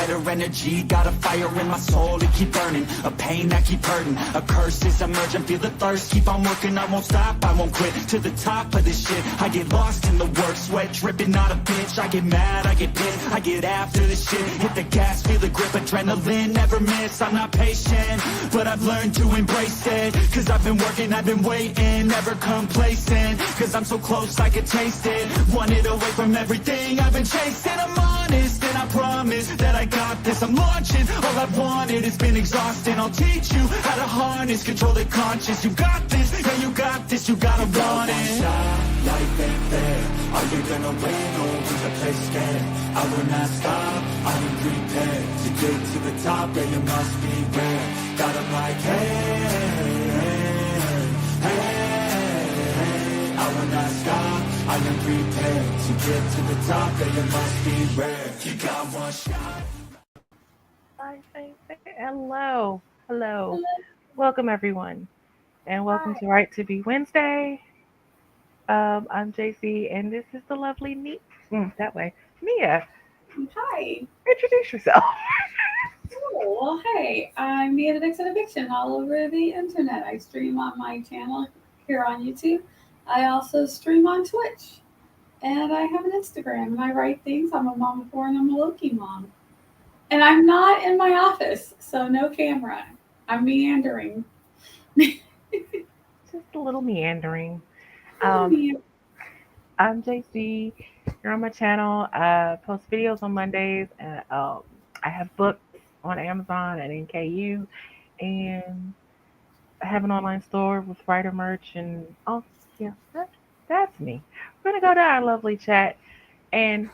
better energy, got a fire in my soul to keep burning, a pain that keep hurting, a curse is emerging, feel the thirst, keep on working, I won't stop, I won't quit, to the top of this shit, I get lost in the work, sweat dripping, not a bitch, I get mad, I get pissed, I get after this shit, hit the gas, feel the grip, adrenaline, never miss, I'm not patient, but I've learned to embrace it, cause I've been working, I've been waiting, never complacent, cause I'm so close I can taste it, wanted away from everything I've been chasing, I'm honest, and I promise that I got this, I'm launching, all I've wanted, it's been exhausting, I'll teach you how to harness, control the conscious, you got this, yeah you got this, you gotta want it. Life ain't fair, are you gonna win or will the place scared? I will not stop, I am prepared, to get to the top, yeah you must beware, got 'em like hey, I will not stop, I am prepared, to get to the top, yeah you must be rare, you got one shot. Hello. Hello. Welcome, everyone. And welcome to Right to Be Wednesday. I'm JC, and this is the lovely that way. Mia, Hi. introduce yourself. Oh, well, hey, I'm Mia the Vixen Eviction all over the internet. I stream on my channel here on YouTube. I also stream on Twitch. And I have an Instagram, and I write things. I'm a mom of four, and I'm a Loki mom. And I'm not in my office, so no camera. I'm meandering. Just a little meandering. I'm JC. You're on my channel. I post videos on Mondays, and I have books on Amazon and in KU, and I have an online store with writer merch, and yeah, that's me. We're gonna go to our lovely chat, and Randy.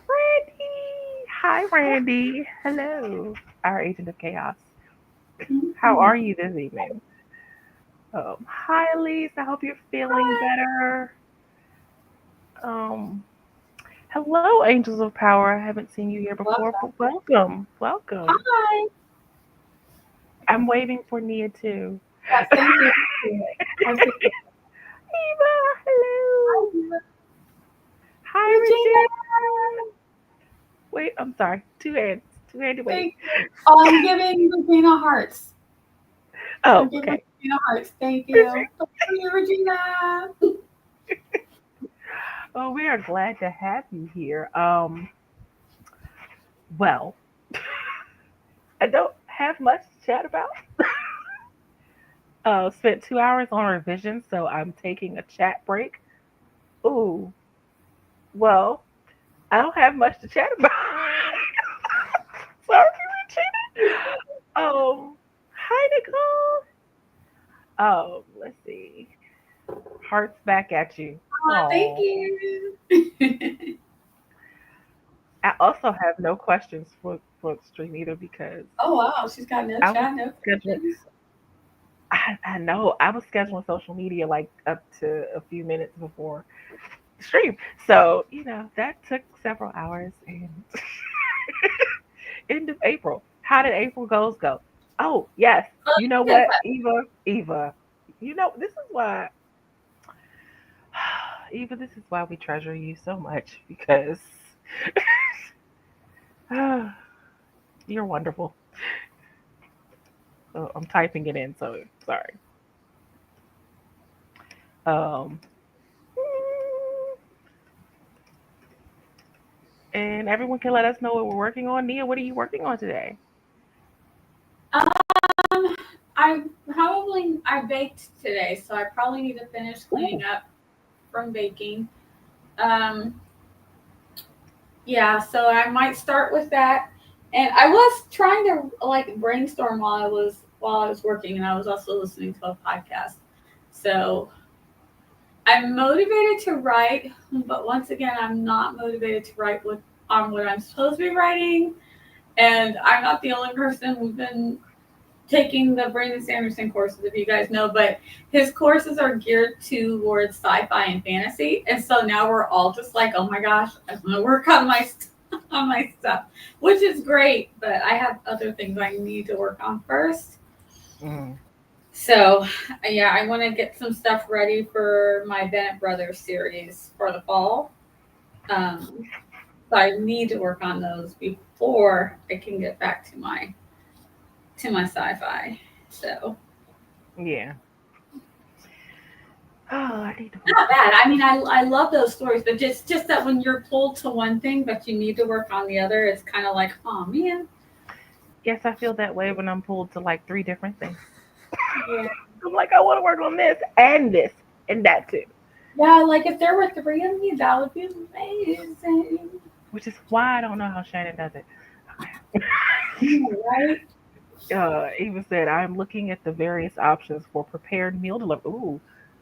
Hi, Randy. Hello, our agent of chaos. How are you this evening? Hi, Elise. I hope you're feeling better. Um, Hello, Angels of Power. I haven't seen you here before, but welcome. Welcome. Hi. I'm waving for Nia too. Yes, thank you. Eva, hello. Hi, Regina. Wait, I'm sorry. Two hands. Two-handed wave. Oh, I'm giving Regina hearts. Oh, okay. Regina hearts. Thank you. Thank you, Regina. Oh, we are glad to have you here. Well, I don't have much to chat about. Spent 2 hours on revision, so I'm taking a chat break. Ooh, well, I don't have much to chat about. Sorry, Regina. Hi, Nicole. Let's see. Hearts back at you. Oh, thank you. I also have no questions for the stream either because. Oh wow, she's got no chat, no questions. I know. I was scheduling social media like up to a few minutes before the stream. So, that took several hours and end of April. How did April goals go? Oh, yes. You know what, Eva, this is why Eva, this is why we treasure you so much because you're wonderful. Oh, I'm typing it in, so sorry. And everyone can let us know what we're working on. Nia, what are you working on today? I baked today, so I probably need to finish cleaning up from baking. Yeah, so I might start with that. And I was trying to brainstorm while I was working, and I was also listening to a podcast. So I'm motivated to write, but once again, I'm not motivated to write on what I'm supposed to be writing. And I'm not the only person who's been taking the Brandon Sanderson courses, if you guys know, but his courses are geared towards sci-fi and fantasy. And so now we're all just like, oh my gosh, I'm going to work on my stuff, which is great, but I have other things I need to work on first. So, yeah, I want to get some stuff ready for my Bennett Brothers series for the fall. So I need to work on those before I can get back to my sci-fi. So Yeah. Oh, I need to. not bad. I mean, I love those stories, but just that when you're pulled to one thing, but you need to work on the other, it's kind of like, oh man. Yes, I feel that way when I'm pulled to like three different things. Yeah. I'm like, I want to work on this and that too. Yeah, like if there were three of me, that would be amazing. Which is why I don't know how Shannon does it. Right? Eva said, I'm looking at the various options for prepared meal delivery. Ooh,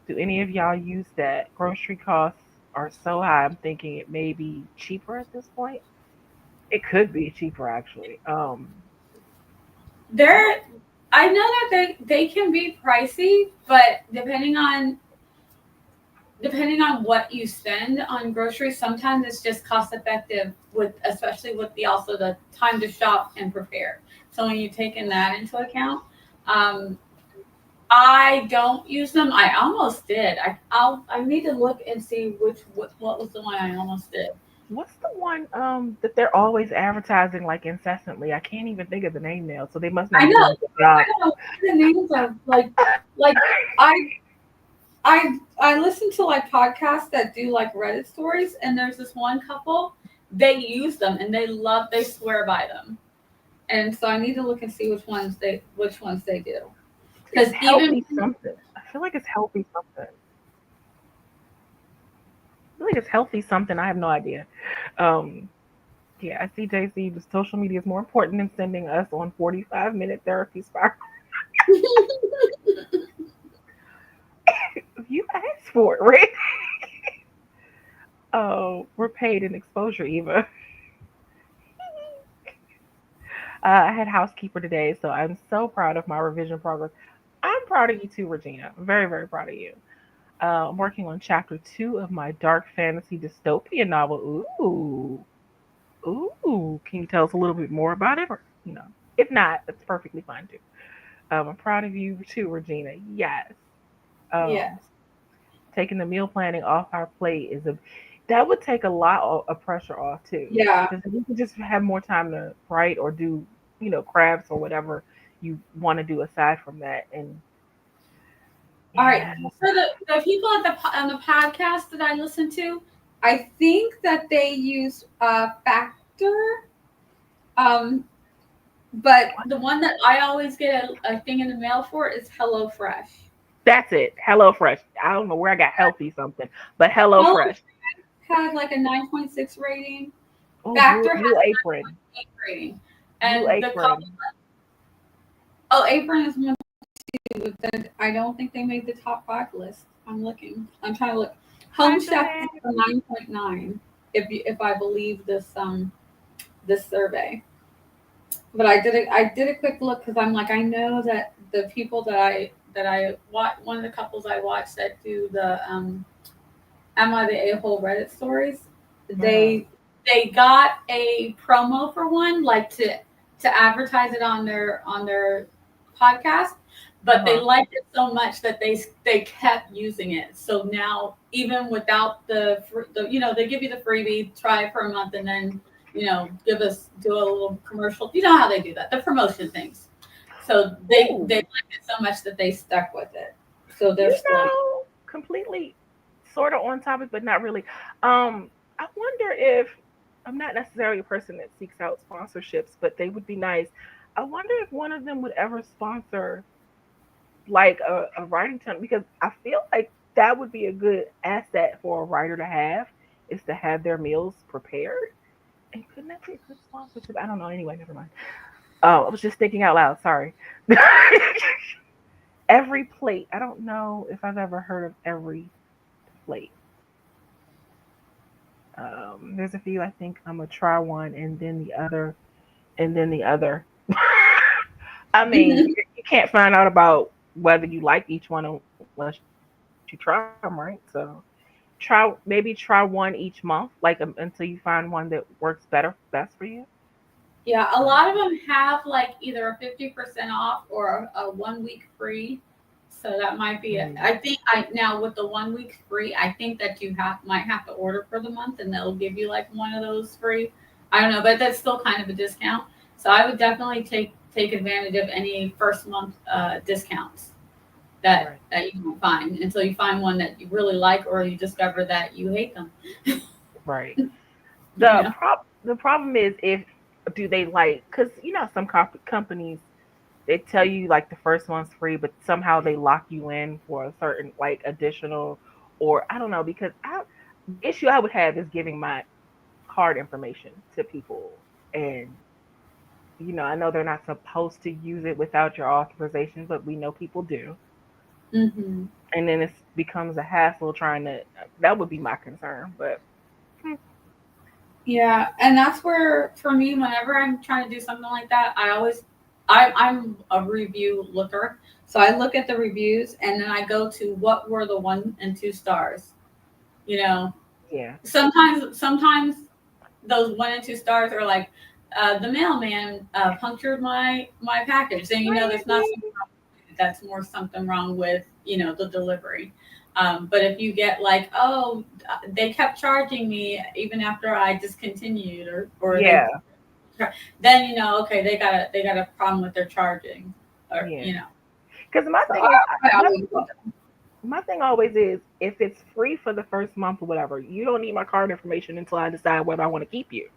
do any of y'all use that? Grocery costs are so high. I'm thinking it may be cheaper at this point. It could be cheaper actually. I don't. They're I know that they can be pricey, but depending on what you spend on groceries, sometimes it's just cost effective with especially with the also the time to shop and prepare. So when you take in that into account, um, I don't use them. I almost did. I need to look and see what was the one I almost did. What's the one that they're always advertising like incessantly? I can't even think of the name now, so they must I not be know doing a good job. I don't know what the names of like I I listen to like podcasts that do like Reddit stories, and there's this one couple. They use them and they swear by them, and so I need to look and see which ones they do. It's Because even healthy something. I feel like it's healthy something. I feel like it's healthy something. I have no idea. Um, yeah, I see JC. The social media is more important than sending us on 45-minute therapy spiral. You asked for it, right? Oh, we're paid in exposure, Eva. I had housekeeper today, so I'm so proud of my revision progress. I'm proud of you too, Regina. I'm very, very proud of you. I'm working on chapter 2 of my dark fantasy dystopian novel. Ooh, ooh. Can you tell us a little bit more about it? Or, if not, that's perfectly fine too. I'm proud of you too, Regina. Yes. yeah, Um, taking the meal planning off our plate is a that would take a lot of pressure off too, yeah. because we could just have more time to write or do crafts or whatever you want to do aside from that. And All right. yeah, For the people on the podcast that I listen to, I think that they use Factor. Um, but the one that I always get a thing in the mail for is HelloFresh. that's it. Hello Fresh. I don't know where I got healthy something, but Hello Hello Fresh. has like a 9.6 rating. Oh, Factor has Blue a Apron. 9.8 rating. Blue And the couple, Apron. oh, Apron is one too, but I don't think they made the top 5 list. I'm looking. I'm trying to look. Hi, Home Chef Jeanette. is a 9.9 if I believe this survey. But I did a quick look because I'm like I know that the people that I watch, one of the couples I watch that do the Am I the A-hole Reddit stories, Mm. they got a promo for one, like to advertise it on their podcast, but they Uh-huh. liked it so much that they kept using it. So now even without they give you the freebie, try it for a month, and then do a little commercial. You know how they do that, the promotion things. So they Ooh, liked it so much that they stuck with it. So they're you still. know, completely sort of on topic, but not really. I wonder if I'm not necessarily a person that seeks out sponsorships, but they would be nice. I wonder if one of them would ever sponsor like a writing channel, because I feel like that would be a good asset for a writer to have, is to have their meals prepared. And couldn't that be a good sponsorship? I don't know. Anyway, never mind. Oh, I was just thinking out loud. Sorry. Every plate. I don't know if I've ever heard of every plate. There's a few. I think I'm gonna try one and then the other and then the other. I mean, you can't find out about whether you like each one unless you try them, right? So maybe try one each month, like until you find one that works best for you. Yeah, a Um, lot of them have like either a 50% off or a 1 week free. So that might be it. mm, I think I now with the 1 week free, I think that you might have to order for the month and they'll give you like one of those free. I don't know, but that's still kind of a discount. So I would definitely take advantage of any first month discounts that Right. that you can find until you find one that you really like or you discover that you hate them. Right. You know. The problem is if do they like because some companies they tell you like the first one's free, but somehow they lock you in for a certain like additional or I don't know because the issue I would have is giving my card information to people and I know they're not supposed to use it without your authorization, but we know people do. Hmm. And then it becomes a hassle trying to that would be my concern, but Yeah, and that's where for me, whenever I'm trying to do something like that, I'm a review looker, so I look at the reviews and then I go to what were the 1 and 2 stars. You know, yeah. sometimes those 1 and 2 stars are like the mailman punctured my package, and there's not something wrong with it. That's more something wrong with the delivery. But if you get like, oh, they kept charging me even after I discontinued, or Yeah. then okay, they got a problem with their charging, or Yeah. Cuz So I always look. my thing always is if it's free for the first month or whatever, you don't need my card information until I decide whether I want to keep you.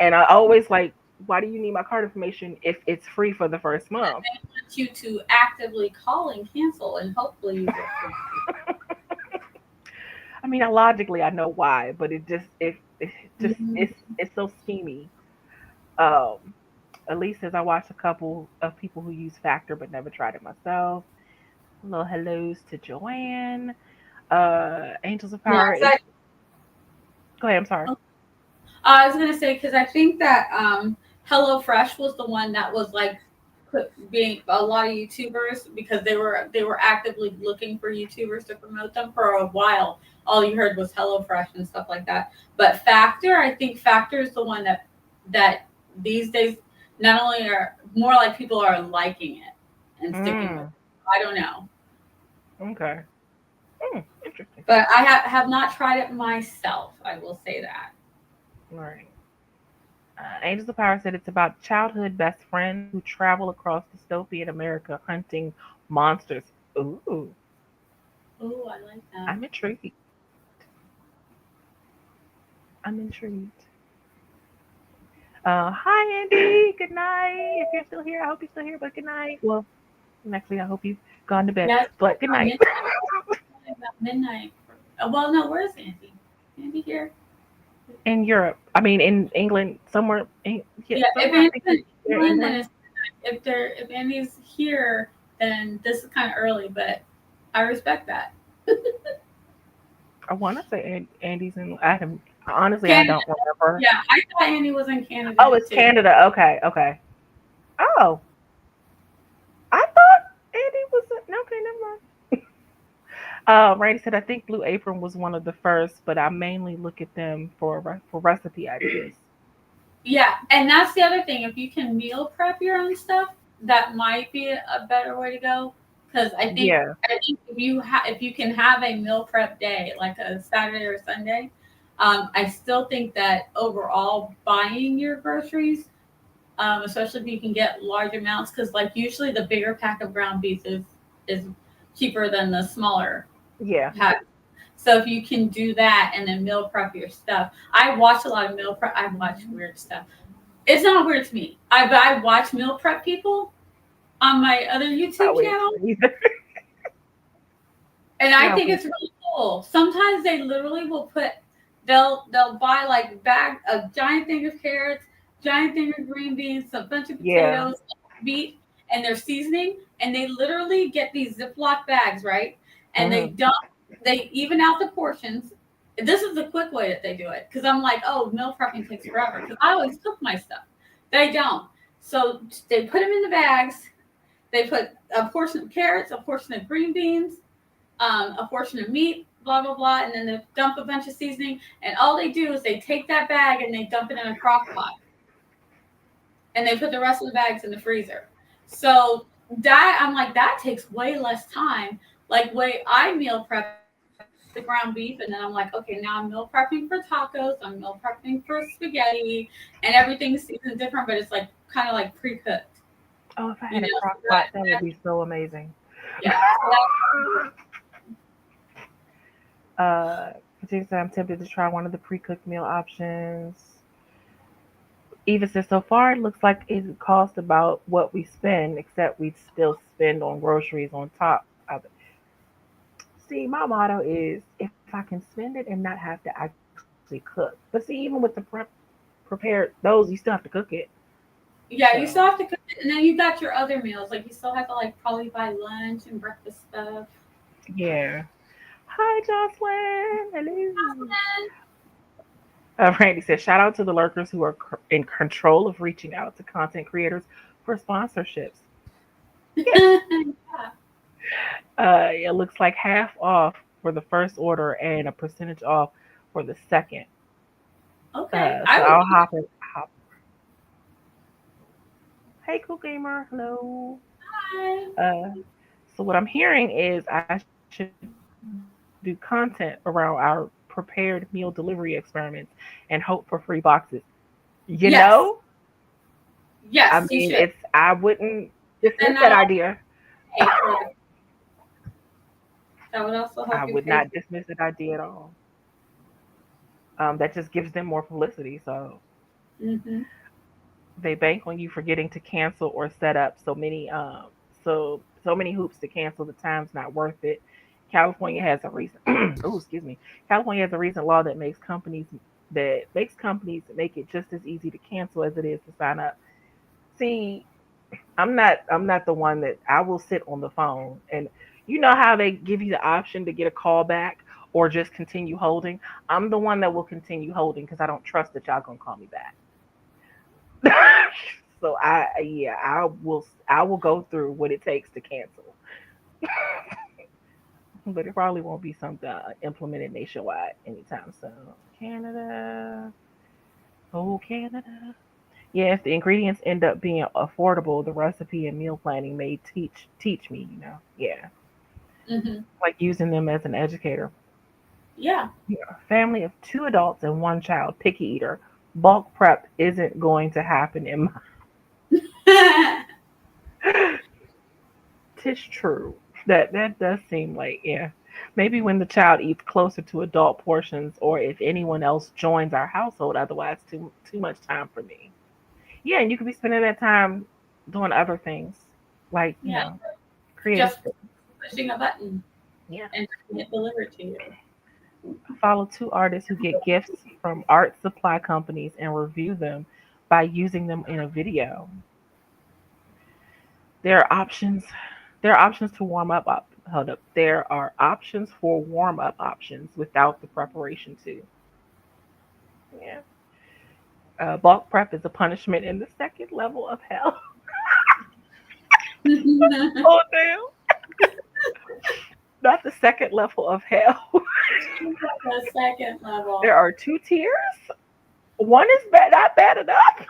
And I always like, why do you need my card information if it's free for the first month? They want you to actively call and cancel, and hopefully you get free. I mean, logically I know why, but it just Mhm. it's so schemy. Um, at least as I watched a couple of people who use Factor but never tried it myself. Little hellos to Joanne. Angels of Yeah, Power 'cause is go ahead, I'm sorry. I was gonna say because I think that HelloFresh was the one that was like being a lot of YouTubers because they were actively looking for YouTubers to promote them for a while. All you heard was HelloFresh and stuff like that. But Factor, I think Factor is the one that these days not only are more like people are liking it and sticking with it. Mm, I don't know, okay. Interesting. but I have not tried it myself. I will say that. All right. Angels of Power said it's about childhood best friends who travel across dystopian America hunting monsters. Ooh, Oh, I like that. I'm intrigued. I'm intrigued. Hi, Andy. Good night. If you're still here, I hope you're still here, but good night. Well, actually, I hope you've gone to bed, Yes, but good night. about midnight. Well, no, where's Andy? Andy here? In Europe, I mean, in England, somewhere, yeah, Yeah, if somewhere I Andy's think in they're England, then England. if Andy's here, then this is kind of early, but I respect that. I want to say Andy's in. I have honestly, I Canada, don't remember. yeah, I thought Andy was in Oh, Canada it's too. Canada. Okay, okay. Oh, I thought Andy was. Okay, never mind. Randy said, I think Blue Apron was one of the first, but I mainly look at them for for recipe ideas. Yeah, and that's the other thing. If you can meal prep your own stuff, that might be a better way to go. Because Yeah, I think if you can have a meal prep day, like a Saturday or Sunday, I still think that overall buying your groceries, especially if you can get large amounts, because like usually the bigger pack of ground beef is cheaper than the smaller yeah. pack. So if you can do that and then meal prep your stuff, I watch a lot of meal prep. I watch weird stuff. It's not weird to me. I watch meal prep people on my other Not YouTube weird to channel, me either. and I Not think weird. it's really cool. Sometimes they literally will they'll buy like a giant thing of carrots, giant thing of green beans, a bunch of Yeah. potatoes, meat, and their seasoning, and they literally get these Ziploc bags, right? And Hmm. they even out the portions. This is the quick way that they do it because I'm like, oh, meal prepping takes forever because I always cook my stuff. They don't. So they put them in the bags. They put a portion of carrots, a portion of green beans, a portion of meat, blah blah blah, and then they dump a bunch of seasoning. And all they do is they take that bag and they dump it in a crock pot, and they put the rest of the bags in the freezer. So that I'm like, that takes way less time. Like way I meal prep the ground beef, and then I'm like, okay, now I'm meal prepping for tacos, I'm meal prepping for spaghetti, and everything's seasoned different, but it's like kind of like pre-cooked, Oh, if I you had a know. crock So pot, that would be so amazing. yeah, so that, Katika said, I'm tempted to try one of the pre-cooked meal options. Eva says, so far it looks like it costs about what we spend, except we still spend on groceries on top of it. See, my motto is if I can spend it and not have to actually cook. But see, even with the prepared those, you still have to cook it. yeah, you So still have to cook it, and then you got your other meals, like you still have to like probably buy lunch and breakfast stuff. yeah. Hi, Jocelyn. Hello. Randy says, shout out to the lurkers who are in control of reaching out to content creators for sponsorships. Yeah. Yeah. It looks like half off for the first order and a percentage off for the second. Okay, So I would I'll do hop in. Hop. Hey, cool gamer. Hello. that. Uh, so what I'm hearing is I should do content around our prepared meal delivery experiments and hope for free boxes. You know, Yes, I yes, you mean, should. it's I wouldn't dismiss And that that also idea. pay for the, that would also I help you would pay. not dismiss that idea at all. That just gives them more publicity. So Mm-hmm. they bank on you forgetting to cancel or set up so many hoops to cancel. The time's not worth it. California has a recent oh excuse me. California has a recent law that makes companies make it just as easy to cancel as it is to sign up. See, I'm not the one that I will sit on the phone and you know how they give you the option to get a call back or just continue holding. I'm the one that will continue holding because I don't trust that y'all gonna call me back. So I will go through what it takes to cancel, but it probably won't be something implemented nationwide anytime soon. Canada, oh Canada. Yeah, if the ingredients end up being affordable, the recipe and meal planning may teach me. Yeah, Mm-hmm. like using them as an educator. Yeah. Yeah, family of two adults and one child, picky eater. Bulk prep isn't going to happen in my. Tis true. That does seem like, yeah. Maybe when the child eats closer to adult portions or if anyone else joins our household, otherwise too much time for me. Yeah, and you could be spending that time doing other things. Like, Yeah. creative Just things. pushing a button Yeah. and having it delivered to you. I follow two artists who get gifts from art supply companies and review them by using them in a video. There are options. There are options to warm up. Hold up. There are options for warm up options without the preparation too. Yeah. Bulk prep is a punishment in the second level of hell. The Oh damn! Not the second level of hell. second level. There are two tiers. One is bad, not bad enough.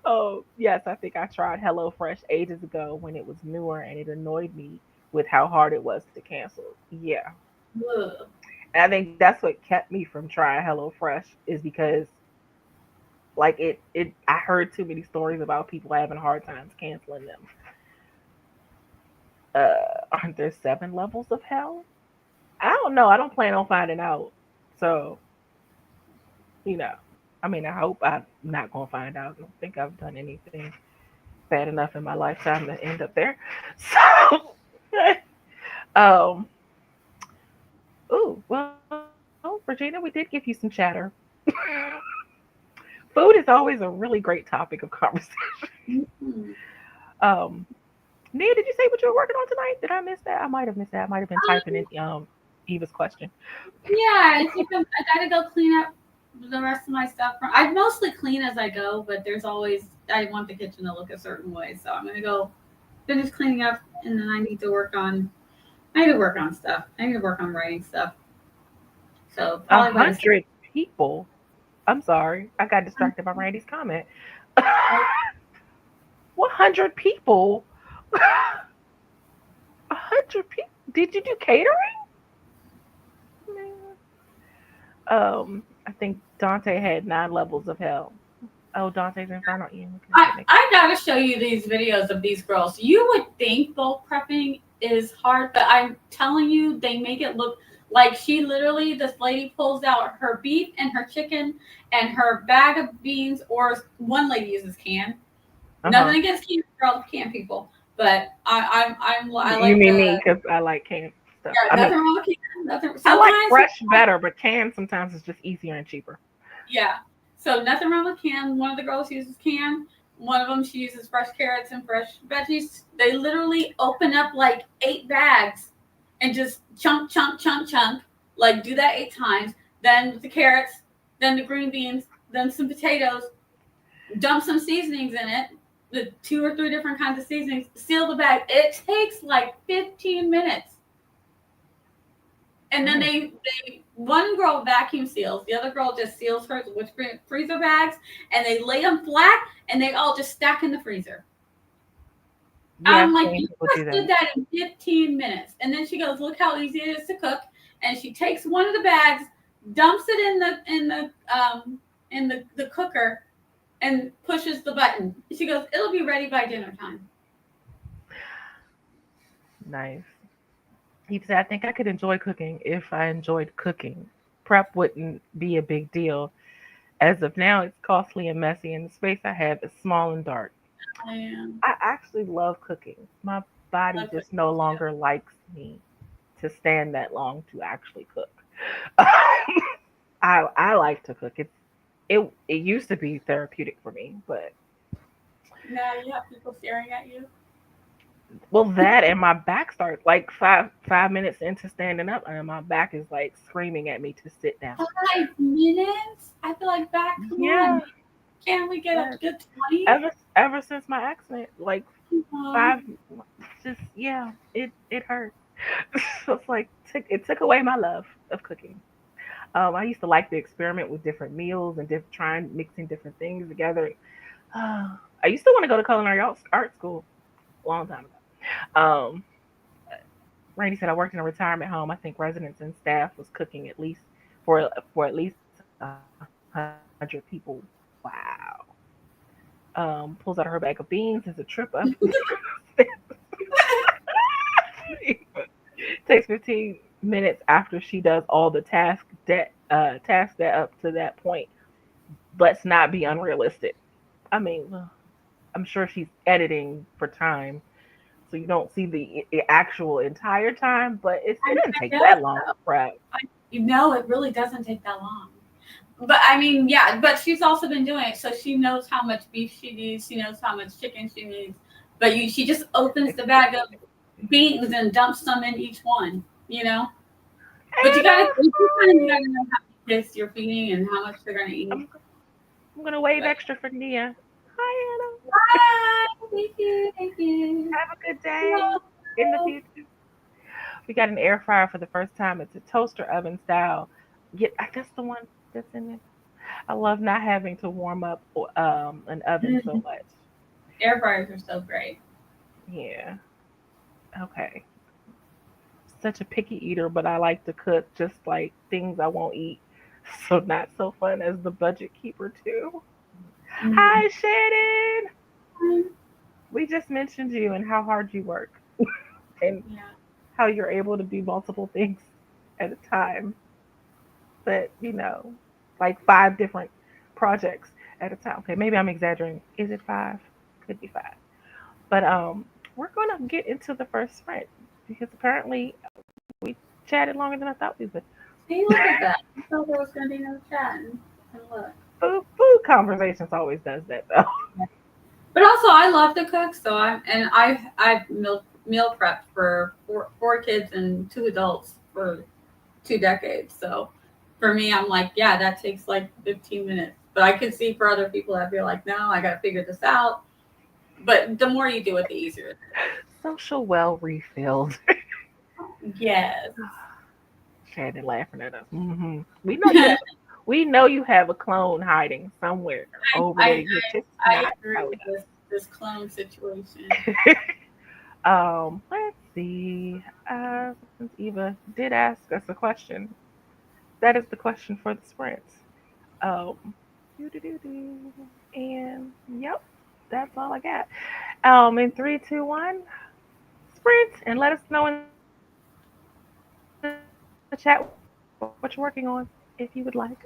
Oh yes, I think I tried HelloFresh ages ago when it was newer, and it annoyed me with how hard it was to cancel. Yeah, Ugh. and I think that's what kept me from trying HelloFresh is because like I heard too many stories about people having hard times canceling them. Aren't there seven levels of hell? I don't know. I don't plan on finding out. So, you know, I mean, I hope I'm not going to find out. I don't think I've done anything bad enough in my lifetime to end up there. So, um, ooh, well, Regina, we did give you some chatter. Food is always a really great topic of conversation. Mhm. Um, Nia, did you say what you were working on tonight? Did I miss that? I might have missed that. I might have been typing in Eva's question. Yeah, I think I gotta go clean up the rest of my stuff. I mostly clean as I go, but there's always I want the kitchen to look a certain way, so I'm gonna go finish cleaning up, and then I need to work on stuff. I need to work on writing stuff. So A probably by the hundred people. I'm sorry, I got distracted by Randy's comment. 100 people. 100 people. Did you do catering? I think Dante had 9 levels of hell. Oh, Dante's Inferno. Ian, I gotta show you these videos of these girls. You would think bulk prepping is hard, but I'm telling you, they make it look like this lady pulls out her beef and her chicken and her bag of beans, or one lady uses can. Nothing against can people, but I You like mean the me because I like canned stuff. yeah, I mean, nothing wrong with can. Nothing. I like Sometimes fresh better, but canned sometimes is just easier and cheaper. yeah. So nothing wrong with can. One of the girls uses can. One of them she uses fresh carrots and fresh veggies. They literally open up like 8 bags and just chunk, chunk, chunk, chunk. Like do that 8 times. Then the carrots, then the green beans, then some potatoes. Dump some seasonings in it. The 2 or 3 different kinds of seasonings. Seal the bag. It takes like 15 minutes. And then they one girl vacuum seals, the other girl just seals hers with freezer bags, and they lay them flat, and they all just stack in the freezer. Yeah, I'm like, you people do just did that. that in 15 minutes, and then she goes, "Look how easy it is to cook." And she takes one of the bags, dumps it in the cooker, and pushes the button. She goes, "It'll be ready by dinner time." Nice. He said, I think I could enjoy cooking if I enjoyed cooking. Prep wouldn't be a big deal. As of now, it's costly and messy, and the space I have is small and dark. I am. I actually love cooking. My body Love cooking just no too. longer likes me to stand that long to actually cook. I like to cook. It used to be therapeutic for me, but Now you have people staring at you. well, that and my back starts like five minutes into standing up, and my back is like screaming at me to sit down. 5 minutes? I feel like back. Come on, Yeah, man. Can't we get a yeah. good 20? Ever since my accident, like Uh, 5, just yeah, it hurt. So it's like it took away my love of cooking. I used to like to experiment with different meals and trying mixing different things together. I used to want to go to culinary art school a long time ago. Randy said I worked in a retirement home. I think residents and staff was cooking at least for at least 100 people. Wow. Pulls out her bag of beans as a trip up. Takes 15 minutes after she does all the tasks that up to that point. Let's not be unrealistic. I mean, well, I'm sure she's editing for time, so you don't see the actual entire time, but it didn't I take know that long so. to prep. You know, it really doesn't take that long. But I mean, yeah, but she's also been doing it, so she knows how much beef she needs. She knows how much chicken she needs. But she just opens the bag of beans and dumps some in each one, you know? But And you gotta know how many kids you're feeding and how much they're gonna eat. I'm, I'm gonna wave But extra for Nia. Hi Anna. bye. Thank you. Thank you. Have a good day in the future. We got an air fryer for the first time. It's a toaster oven style. Yeah, that's the one that's in it. I love not having to warm up an oven so Mhm. much. Air fryers are so great. Yeah. Okay. Such a picky eater, but I like to cook just like things I won't eat. So not so fun as the budget keeper too. Mhm. Hi Shannon. We just mentioned you and how hard you work and Yeah. how you're able to do multiple things at a time. But like 5 different projects at a time. Okay, maybe I'm exaggerating. Is it 5? Could be 5. But we're gonna get into the first sprint because apparently we chatted longer than I thought we would. Hey, look at that. I thought there was gonna be no chat. And look. Food conversations always does that though. But also, I love to cook, so I've meal prepped for four kids and 2 adults for 2 decades. So for me, I'm like, yeah, that takes like 15 minutes. But I can see for other people that feel like, no, I got to figure this out. But the more you do it, the easier it Social well refilled. is. Yes. Shannon laughing at us. We know you have a clone hiding somewhere over there. I, You're just I not agree telling with this clone situation. us. Let's see. Since Eva did ask us a question, that is the question for the sprints. Doo-doo-doo-doo. And yep, that's all I got. In 3, 2, 1, sprint, and let us know in the chat what you're working on if you would like.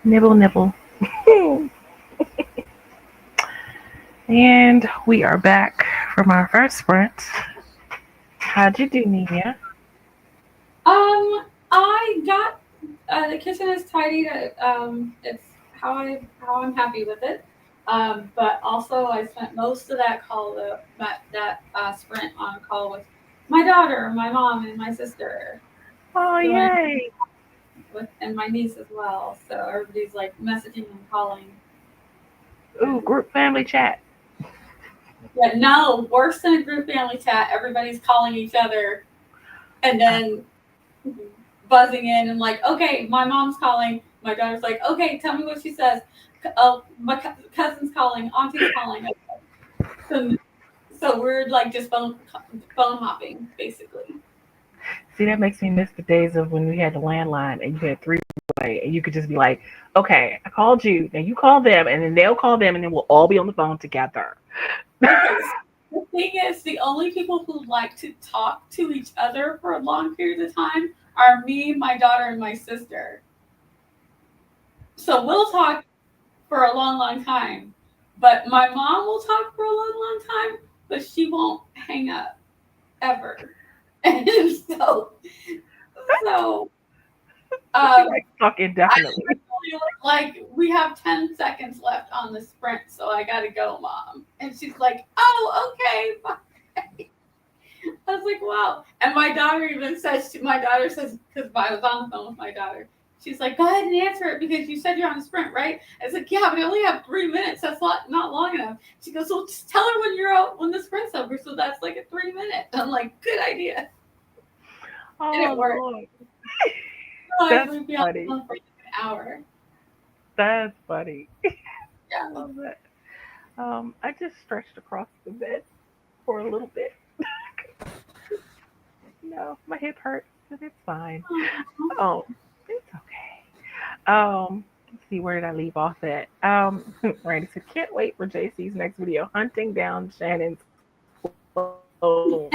Nibble, nibble. And we are back from our first sprint. How'd you do, Nia? I got the kitchen is tidy. It's how I'm happy with it. But also I spent most of that sprint on call with my daughter, my mom, and my sister, Oh, doing yay. and my niece as well. So everybody's like messaging and calling. Ooh, group family chat. Yeah, no, worse than a group family chat. Everybody's calling each other and then buzzing in and like, okay, my mom's calling. My daughter's like, okay, tell me what she says. Oh, my cousin's calling, auntie's calling. So we're like just phone hopping basically. See, that makes me miss the days of when we had the landline and you had three-way and you could just be like, okay, I called you, now you call them, and then they'll call them, and then we'll all be on the phone together. Okay, so the thing is, the only people who like to talk to each other for a long period of time are me, my daughter, and my sister. So we'll talk for a long, long time. But my mom will talk for a long, long time, but she won't hang up ever. And so She likes um, to talk I indefinitely. literally was like, we have 10 seconds left on the sprint, so I gotta go, mom. And she's like, oh, okay, bye. I was like, wow. And my daughter even says, because I was on the phone with my daughter, she's like, go ahead and answer it because you said you're on a sprint, right? I was like, yeah, but I only have 3 minutes. That's not long enough. She goes, well, just tell her when you're out, when the sprint's over. So that's like a 3 minute. I'm like, good idea. And Oh, it worked. Lord. Otherwise, That's we'd be on the funny. phone for like an hour. That's funny. I Yeah. love that. I just stretched across the bed for a little bit. No, my hip hurts, but it's fine. Oh, it's okay. Let's see, where did I leave off at? Randy said, can't wait for JC's next video, hunting down Shannon's clothes.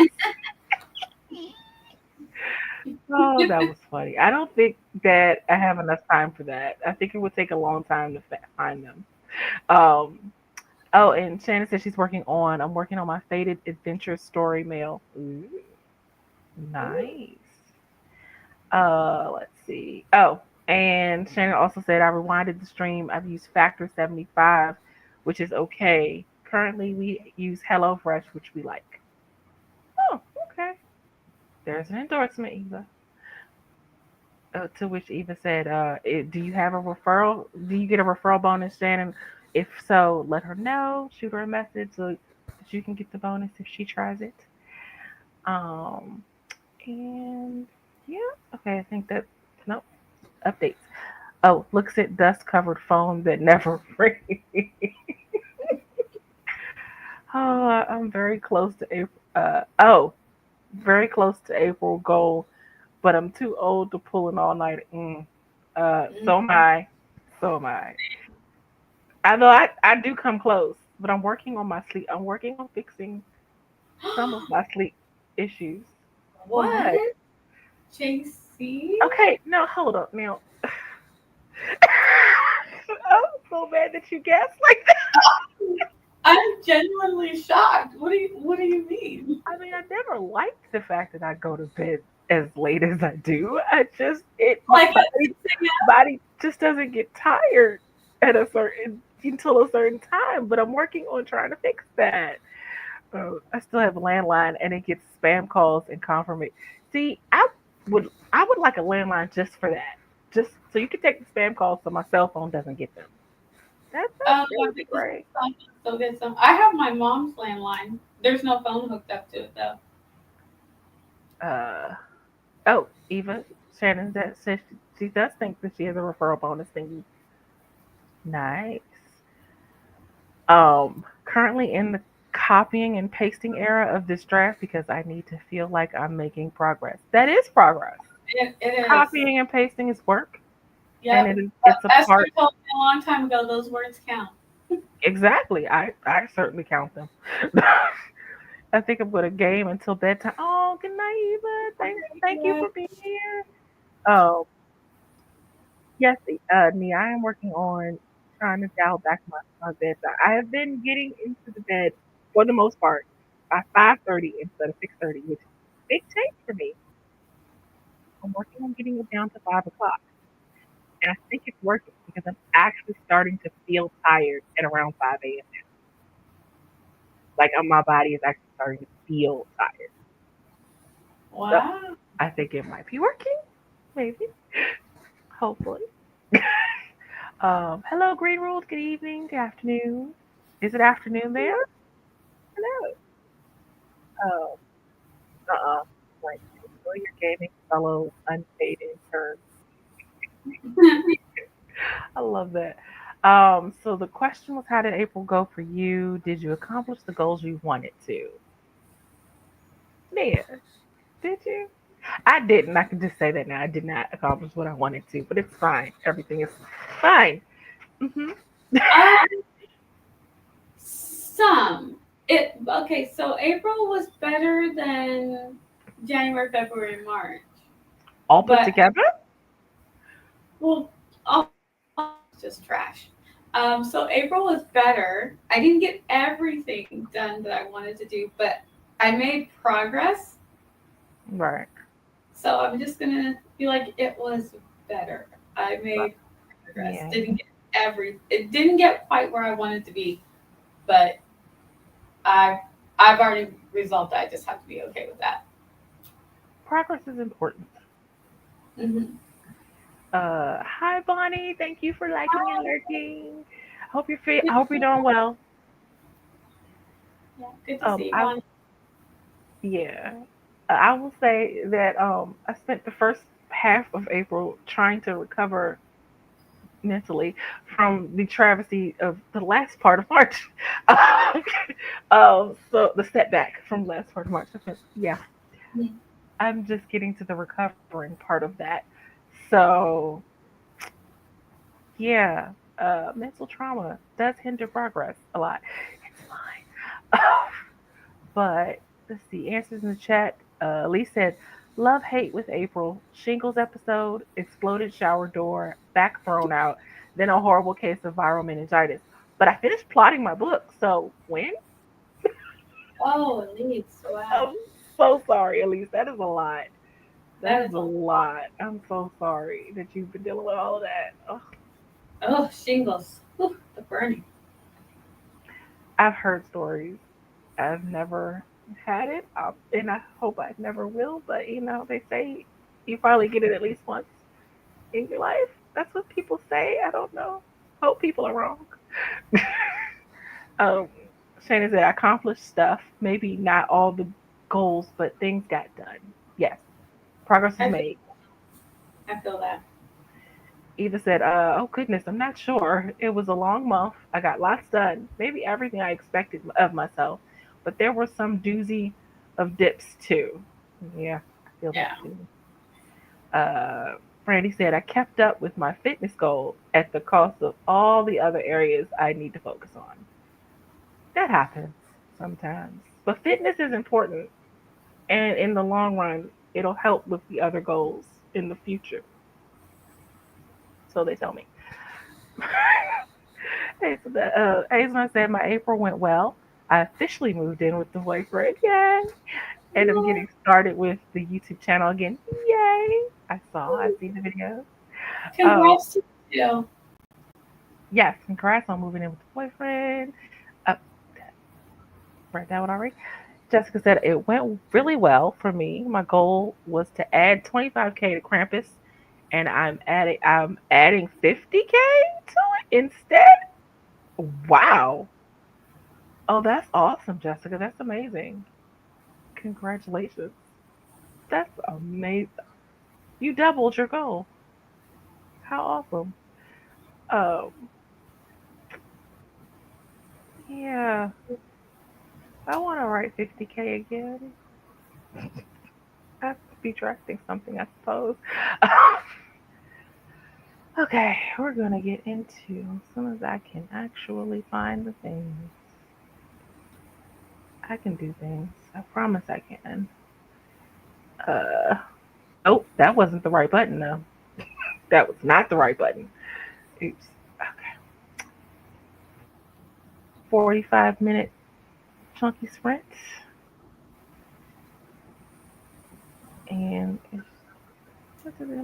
Oh, that was funny. I don't think that I have enough time for that. I think it would take a long time to find them. Um, oh, and Shannon said I'm working on my Faded Adventure story mail. Ooh, nice. Let's see. Oh, and Shannon also said I rewinded the stream. I've used Factor 75, which is okay. Currently, we use HelloFresh, which we like. Oh, okay. There's an endorsement, Eva. To which Eva said, "Do you have a referral? Do you get a referral bonus, Shannon? If so, let her know. Shoot her a message so that you can get the bonus if she tries it." Um, and yeah, okay. I think that nope updates. Oh, looks at dust covered phone that never rings. Oh, I'm very close to April. Very close to April goal, but I'm too old to pull an all night. So am I. So am I. Although I do come close, but I'm working on my sleep. I'm working on fixing some of my sleep issues. What? What? JC? Okay, no, hold up now. I'm so mad that you guessed like that. I'm genuinely shocked. What do you mean? I mean, I never liked the fact that I go to bed as late as I do. I just my Like body just doesn't get tired at a certain until a certain time. But I'm working on trying to fix that. I still have a landline, and it gets spam calls and confirmation. See, I would like a landline just for that, just so you can take the spam calls, so my cell phone doesn't get them. That would be because great. so get some. I have my mom's landline. There's no phone hooked up to it though. Uh, oh, Eva Shannon that says she does think that she has a referral bonus thingy. Nice. Currently in the copying and pasting era of this draft because I need to feel like I'm making progress. That is progress. It is. Copying and pasting is work, and Yep. it's a Esther part. told me a long time ago those words count. Exactly. I certainly count them. I think I'm gonna game until bedtime. Oh, good night, Eva. Thank you Yeah. for being here. Oh, Yes, Nia, I am working on trying to dial back my bed. I have been getting into the bed for the most part by 5:30 instead of 6:30, which is a big change for me. I'm working on getting it down to 5 o'clock, and I think it's working because I'm actually starting to feel tired at around 5 a.m. Like my body is actually starting to feel tired. So Wow. I think it might be working, maybe, hopefully. Hello, Green Rules. Good evening. Good afternoon. Is it afternoon there? Hello. Oh, like enjoy your gaming, fellow unpaid intern. I love that. So the question was, how did April go for you? Did you accomplish the goals you wanted to? Yeah, did you? I didn't. I can just say that now. I did not accomplish what I wanted to, but it's fine. Everything is fine. Hmm. uh, some. It okay. So April was better than January, February, March, All put but together. well, all just trash. So April was better. I didn't get everything done that I wanted to do, but I made progress. Right. So I'm just gonna be like, it was better. I made progress. Yeah. Didn't get It didn't get quite where I wanted to be, but I've I've already resolved that. I just have to be okay with that. Progress is important. Hmm. Hi Bonnie. Thank you for liking and lurking. I hope you're doing well. Yeah, good to see you, I Bonnie. will. Yeah. I will say that I spent the first half of April trying to recover mentally from the travesty of the last part of March. So the setback from last part of March. Yeah, I'm just getting to the recovering part of that. So yeah, mental trauma does hinder progress a lot. It's fine. But let's see, answers in the chat. Lee said, love hate with April, shingles episode, exploded shower door, back thrown out, then a horrible case of viral meningitis. But I finished plotting my book, so when? Oh, Elise, wow, I'm so sorry, Elise. That is a lot. That that is is a a lot. lot. I'm so sorry that you've been dealing with all of that. Ugh. Oh, shingles, whew, the burning. I've heard stories. I've never had it, and I hope I never will. But they say you probably get it at least once in your life. That's what people say. I don't know. Hope people are wrong. um, Shana said, I accomplished stuff. Maybe not all the goals, but things got done. Yes, progress is I feel, made. I feel that. Eva said, oh goodness, I'm not sure. It was a long month. I got lots done. Maybe everything I expected of myself. But there were some doozy of dips too. Yeah, I feel that Yeah. too. Uh, Brandy said, I kept up with my fitness goal at the cost of all the other areas I need to focus on. That happens sometimes. But fitness is important. And in the long run, it'll help with the other goals in the future. So they tell me. Hey, so Hazelman said, my April went well. I officially moved in with the boyfriend. Yay. And I'm getting started with the YouTube channel again. Yay. I see the videos. Oh, Congrats to you. yes, congrats on moving in with the boyfriend. Uh, read that one already. Jessica said it went really well for me. My goal was to add 25K to Krampus, and I'm adding 50K to it instead. Wow. Oh, that's awesome, Jessica. That's amazing. Congratulations. That's amazing. You doubled your goal. How awesome. Um, yeah, I want to write 50K again. I have to be drafting something, I suppose. Okay, we're gonna get into as soon as I can actually find the things. I can do things. I promise I can. Uh, oh, that wasn't the right button though. That was not the right button. Oops. Okay. 45-minute chunky sprint. And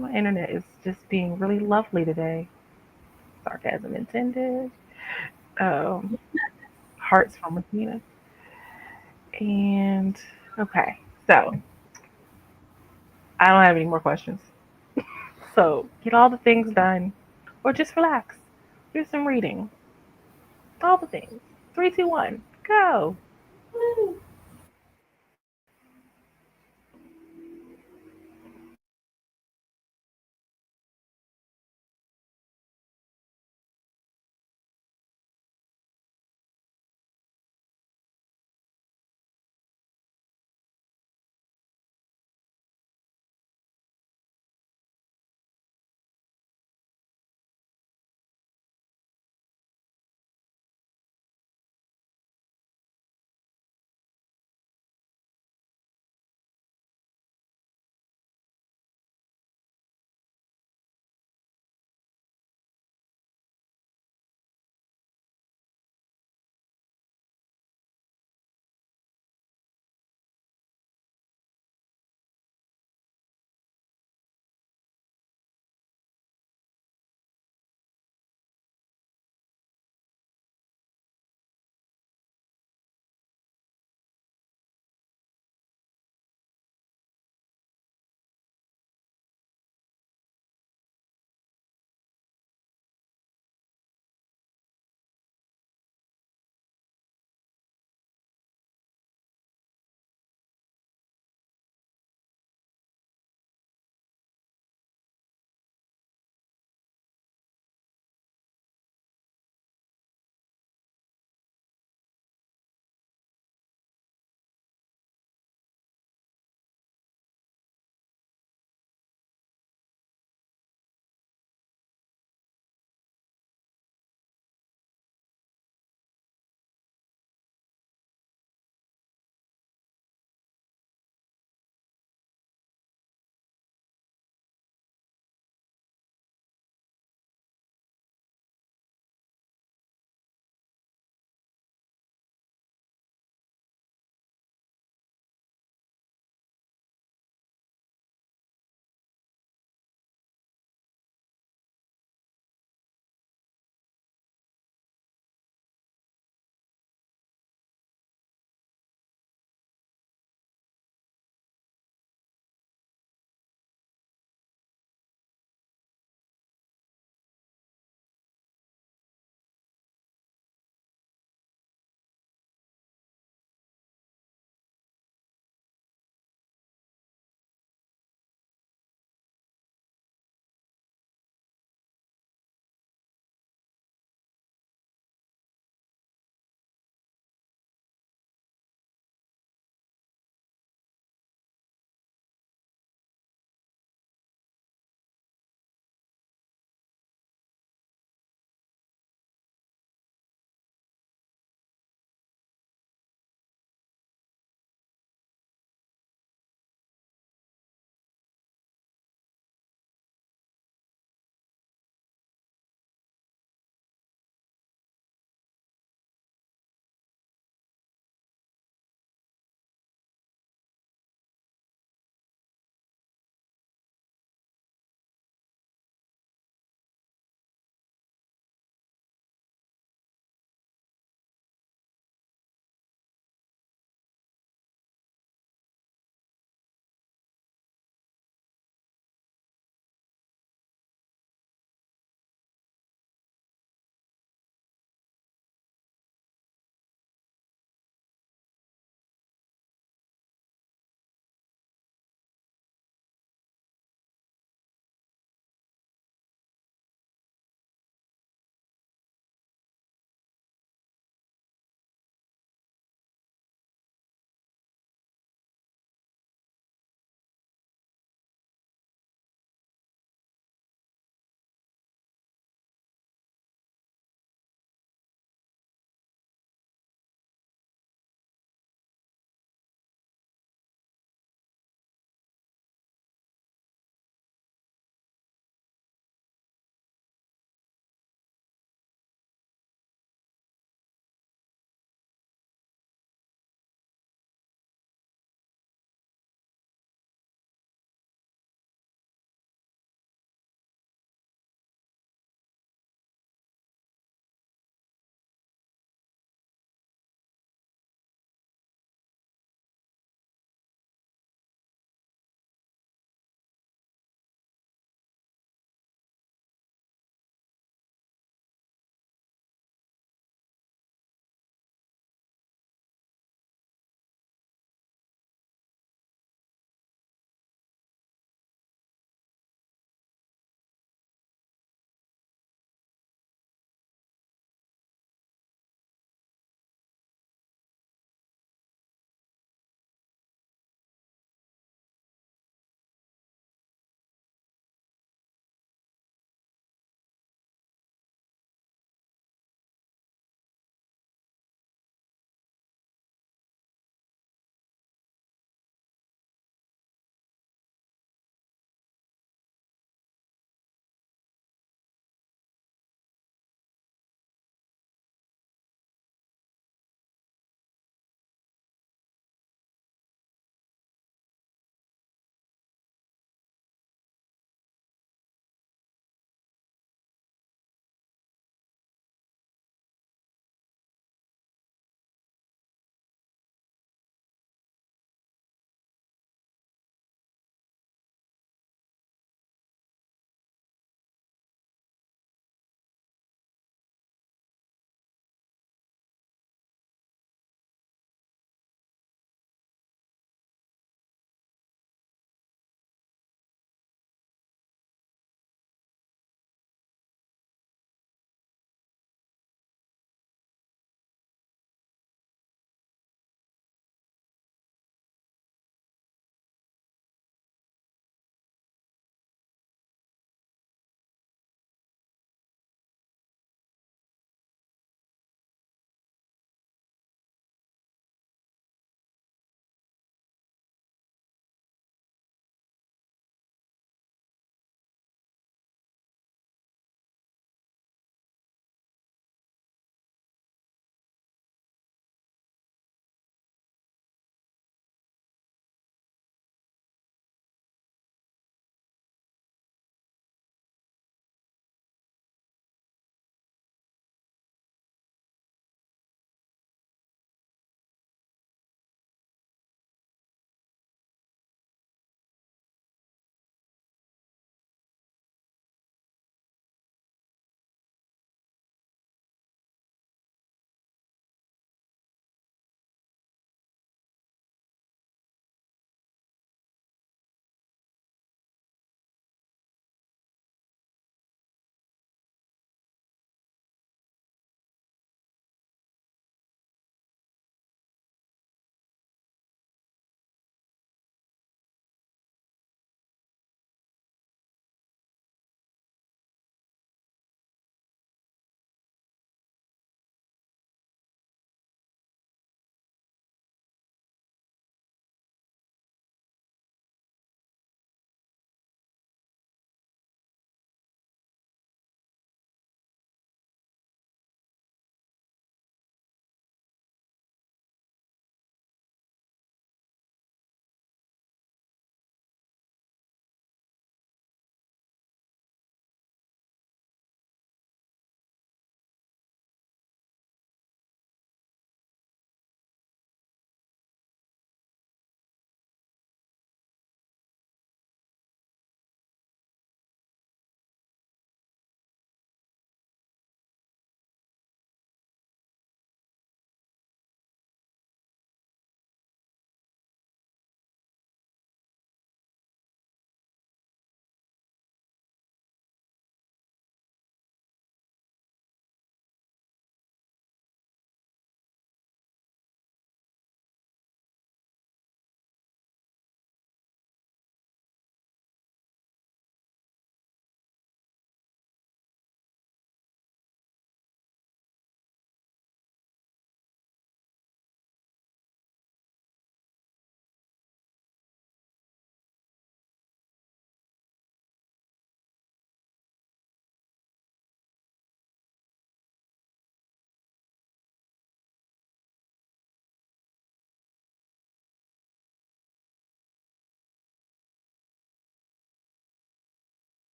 my internet is just being really lovely today. Sarcasm intended. Um, hearts from Regina. And okay, so I don't have any more questions. So get all the things done, or just relax, do some reading, all the things. Three, two, one, go. Woo.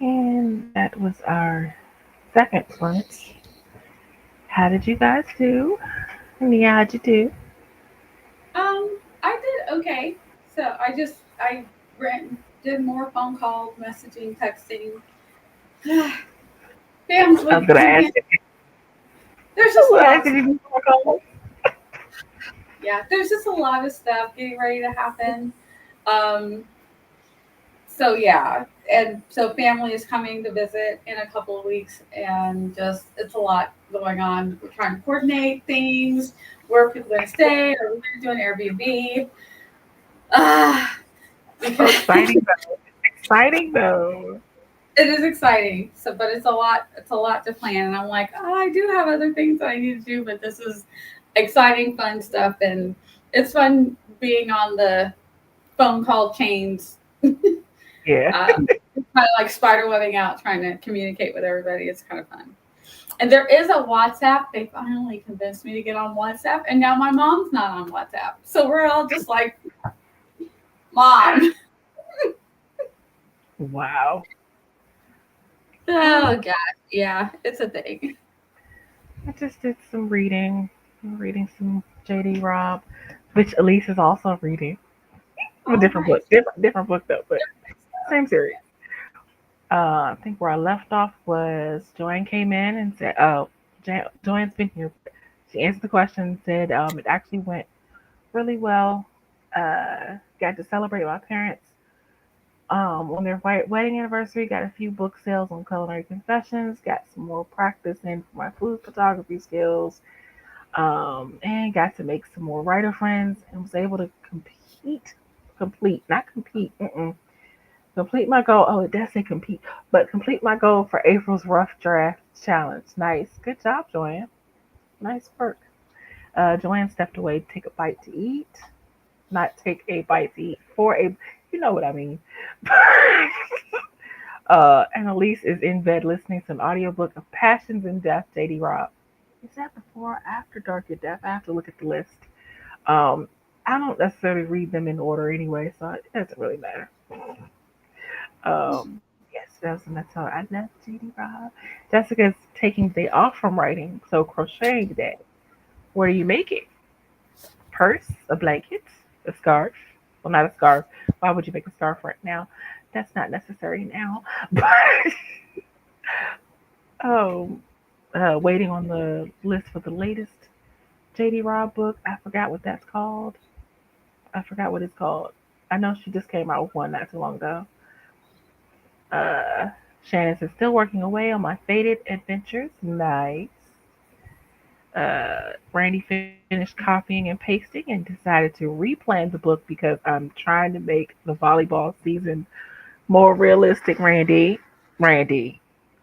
And that was our second lunch. How did you guys do? Yeah, how'd you do? I did okay. So I ran, did more phone calls, messaging, texting. Fams I was with gonna some ask fam- if there's I just a was gonna lot ask of if stuff. you do more calls. Yeah, there's just a lot of stuff getting ready to happen. Um, so yeah, and so family is coming to visit in a couple of weeks, and just it's a lot going on. We're trying to coordinate things. Where are people going to stay? Are we going to do an Airbnb? Ah, So because exciting though. Exciting though. it is exciting. So, but it's a lot. It's a lot to plan, and I'm like, oh, I do have other things that I need to do, but this is exciting, fun stuff, and it's fun being on the phone call chains. Yeah. Kind of like spider webbing out, trying to communicate with everybody. It's kind of fun. And there is a WhatsApp. They finally convinced me to get on WhatsApp, and now my mom's not on WhatsApp. So we're all just like, Mom. Wow. Oh God, yeah, it's a thing. I just did some reading. I'm reading some JD Robb, which Elise is also reading. A Oh, different book. nice. Different book though, but same series. I think where I left off was Joanne came in and said, "Oh, Joanne's been here." She answered the question and said it actually went really well. Got to celebrate my parents on their wedding anniversary. Got a few book sales on culinary confessions. Got some more practice in for my food photography skills. And got to make some more writer friends and was able to not compete, complete my goal. Oh, it does say compete, but complete my goal for April's rough draft challenge. Nice. Good job, Joanne. Nice work. Joanne stepped away to take a bite to eat, not take a bite to eat for a, you know what I mean. And Elise is in bed listening to an audiobook of Passions and Death, J.D. Robb. Is that before or after Dark and Death? I have to look at the list. Um, I don't necessarily read them in order anyway, so it doesn't really matter. Yes, that's how I love J.D. Robb. Jessica's taking the day off from writing, so crocheting today. What are you making? Purse, a blanket, a scarf. Well, not a scarf. Why would you make a scarf right now? That's not necessary now. But oh, waiting on the list for the latest J.D. Robb book. I forgot what that's called. I forgot what it's called. I know she just came out with one not too long ago. Uh, Shannon says, still working away on my faded adventures. Nice. Randy finished copying and pasting and decided to replan the book because I'm trying to make the volleyball season more realistic. Randy,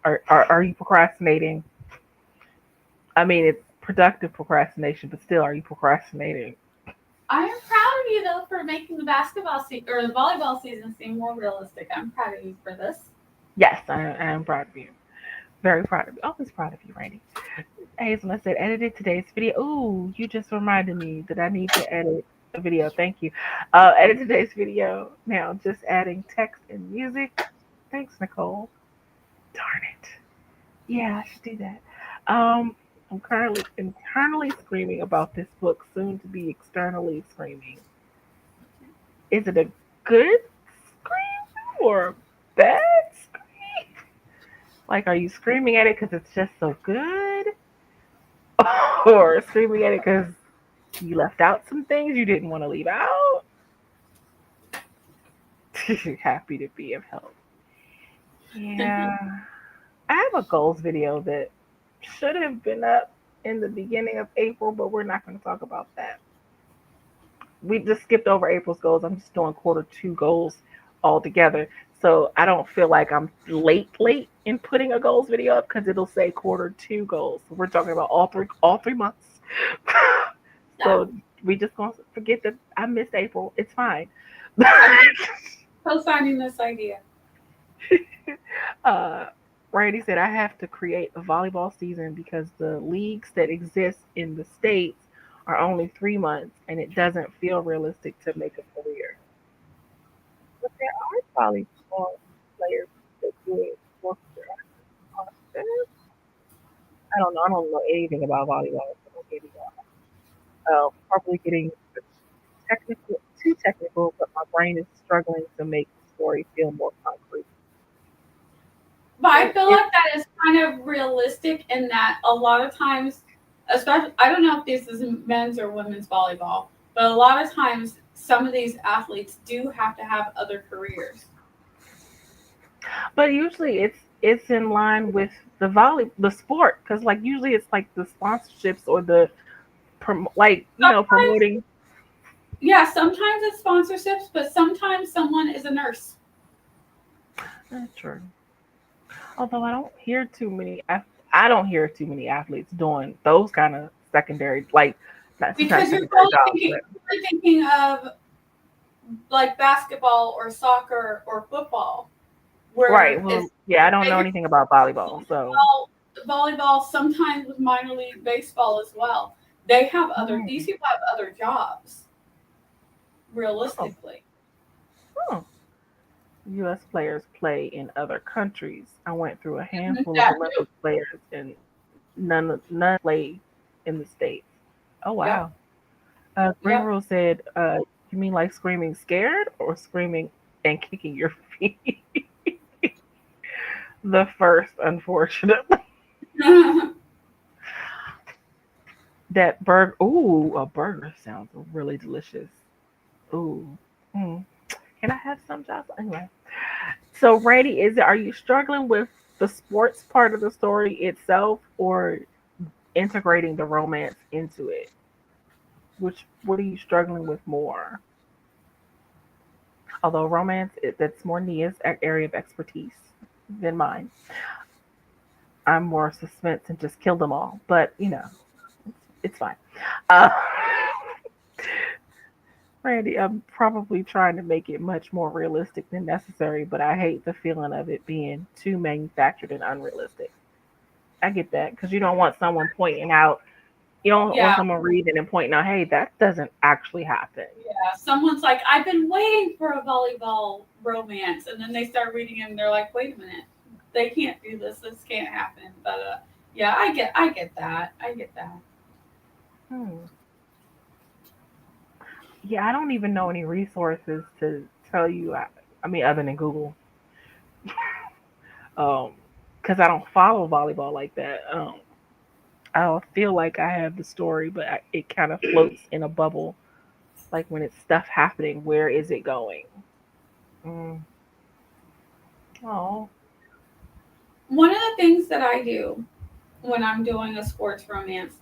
are you procrastinating? I mean, it's productive procrastination, but still, are you procrastinating? I am proud of you though for making the basketball season or the volleyball season seem more realistic. I'm proud of you for this. Yes, I am proud of you. Very proud of you. Always proud of you, Randy. Hazelnut said, edited today's video. Ooh, you just reminded me that I need to edit a video. Thank you. Edit today's video now, just adding text and music. Thanks, Nicole. Darn it. Yeah, I should do that. Um, I'm currently internally screaming about this book, soon to be externally screaming. Is it a good scream or a bad scream? Like, are you screaming at it because it's just so good? Or screaming at it because you left out some things you didn't want to leave out? Happy to be of help. Yeah. I have a goals video that should have been up in the beginning of April, but we're not going to talk about that. We just skipped over April's goals. I'm just doing quarter 2 goals all together. So I don't feel like I'm late in putting a goals video up because it'll say quarter 2 goals. So we're talking about all three months. Yeah, So we just gonna forget that I missed April. It's fine. I'm co-signing this idea. uh, Randy said I have to create a volleyball season because the leagues that exist in the states are only 3 months, and it doesn't feel realistic to make a career. But there are volleyball players that do it. I don't know. I don't know anything about volleyball. So maybe probably getting technical, too technical, but my brain is struggling to make the story feel more concrete. But I It, feel it, like that is kind of realistic in that a lot of times, especially, I don't know if this is men's or women's volleyball, but a lot of times some of these athletes do have to have other careers. but usually it's in line with the sport because like usually it's like the sponsorships or the like Sometimes, promoting. yeah, sometimes it's sponsorships, but sometimes someone is a nurse. That's true. Although I don't hear too many athletes doing those kind of secondary, like not sometimes Because secondary jobs, but you're thinking of like basketball or soccer or football, right. where Well, it's yeah, I don't know bigger. anything about volleyball, so Well, volleyball, sometimes with minor league baseball as well. They have other, these mm, people have other jobs, oh, realistically. oh. U.S. players play in other countries. I went through a handful of That too. Olympic players, and none play in the states. Oh Yep. wow. Green Yep. Rule said, "You mean like screaming scared or screaming and kicking your feet?" The first, unfortunately. That burger. Ooh, a burger sounds really delicious. Ooh. Mm. Can I have some, Jocelyn? Anyway. So, Randy, are you struggling with the sports part of the story itself or integrating the romance into it? What are you struggling with more? Although romance, that's more Nia's area of expertise than mine. I'm more suspense and just kill them all. But it's fine. Uh, Randy, I'm probably trying to make it much more realistic than necessary, but I hate the feeling of it being too manufactured and unrealistic. I get that because you don't want someone pointing out, you don't want Yeah. someone reading and pointing out, hey, that doesn't actually happen. Yeah. Someone's like, I've been waiting for a volleyball romance. And then they start reading it and they're like, wait a minute. They can't do this. This can't happen. But yeah, I get that. I get that. Hmm. Yeah, I don't even know any resources to tell you. I mean, other than Google, um, because I don't follow volleyball like that. I feel like I have the story, but it kind of floats in a bubble. Like when it's stuff happening, where is it going? Mm. Oh, One of the things that I do when I'm doing a sports romance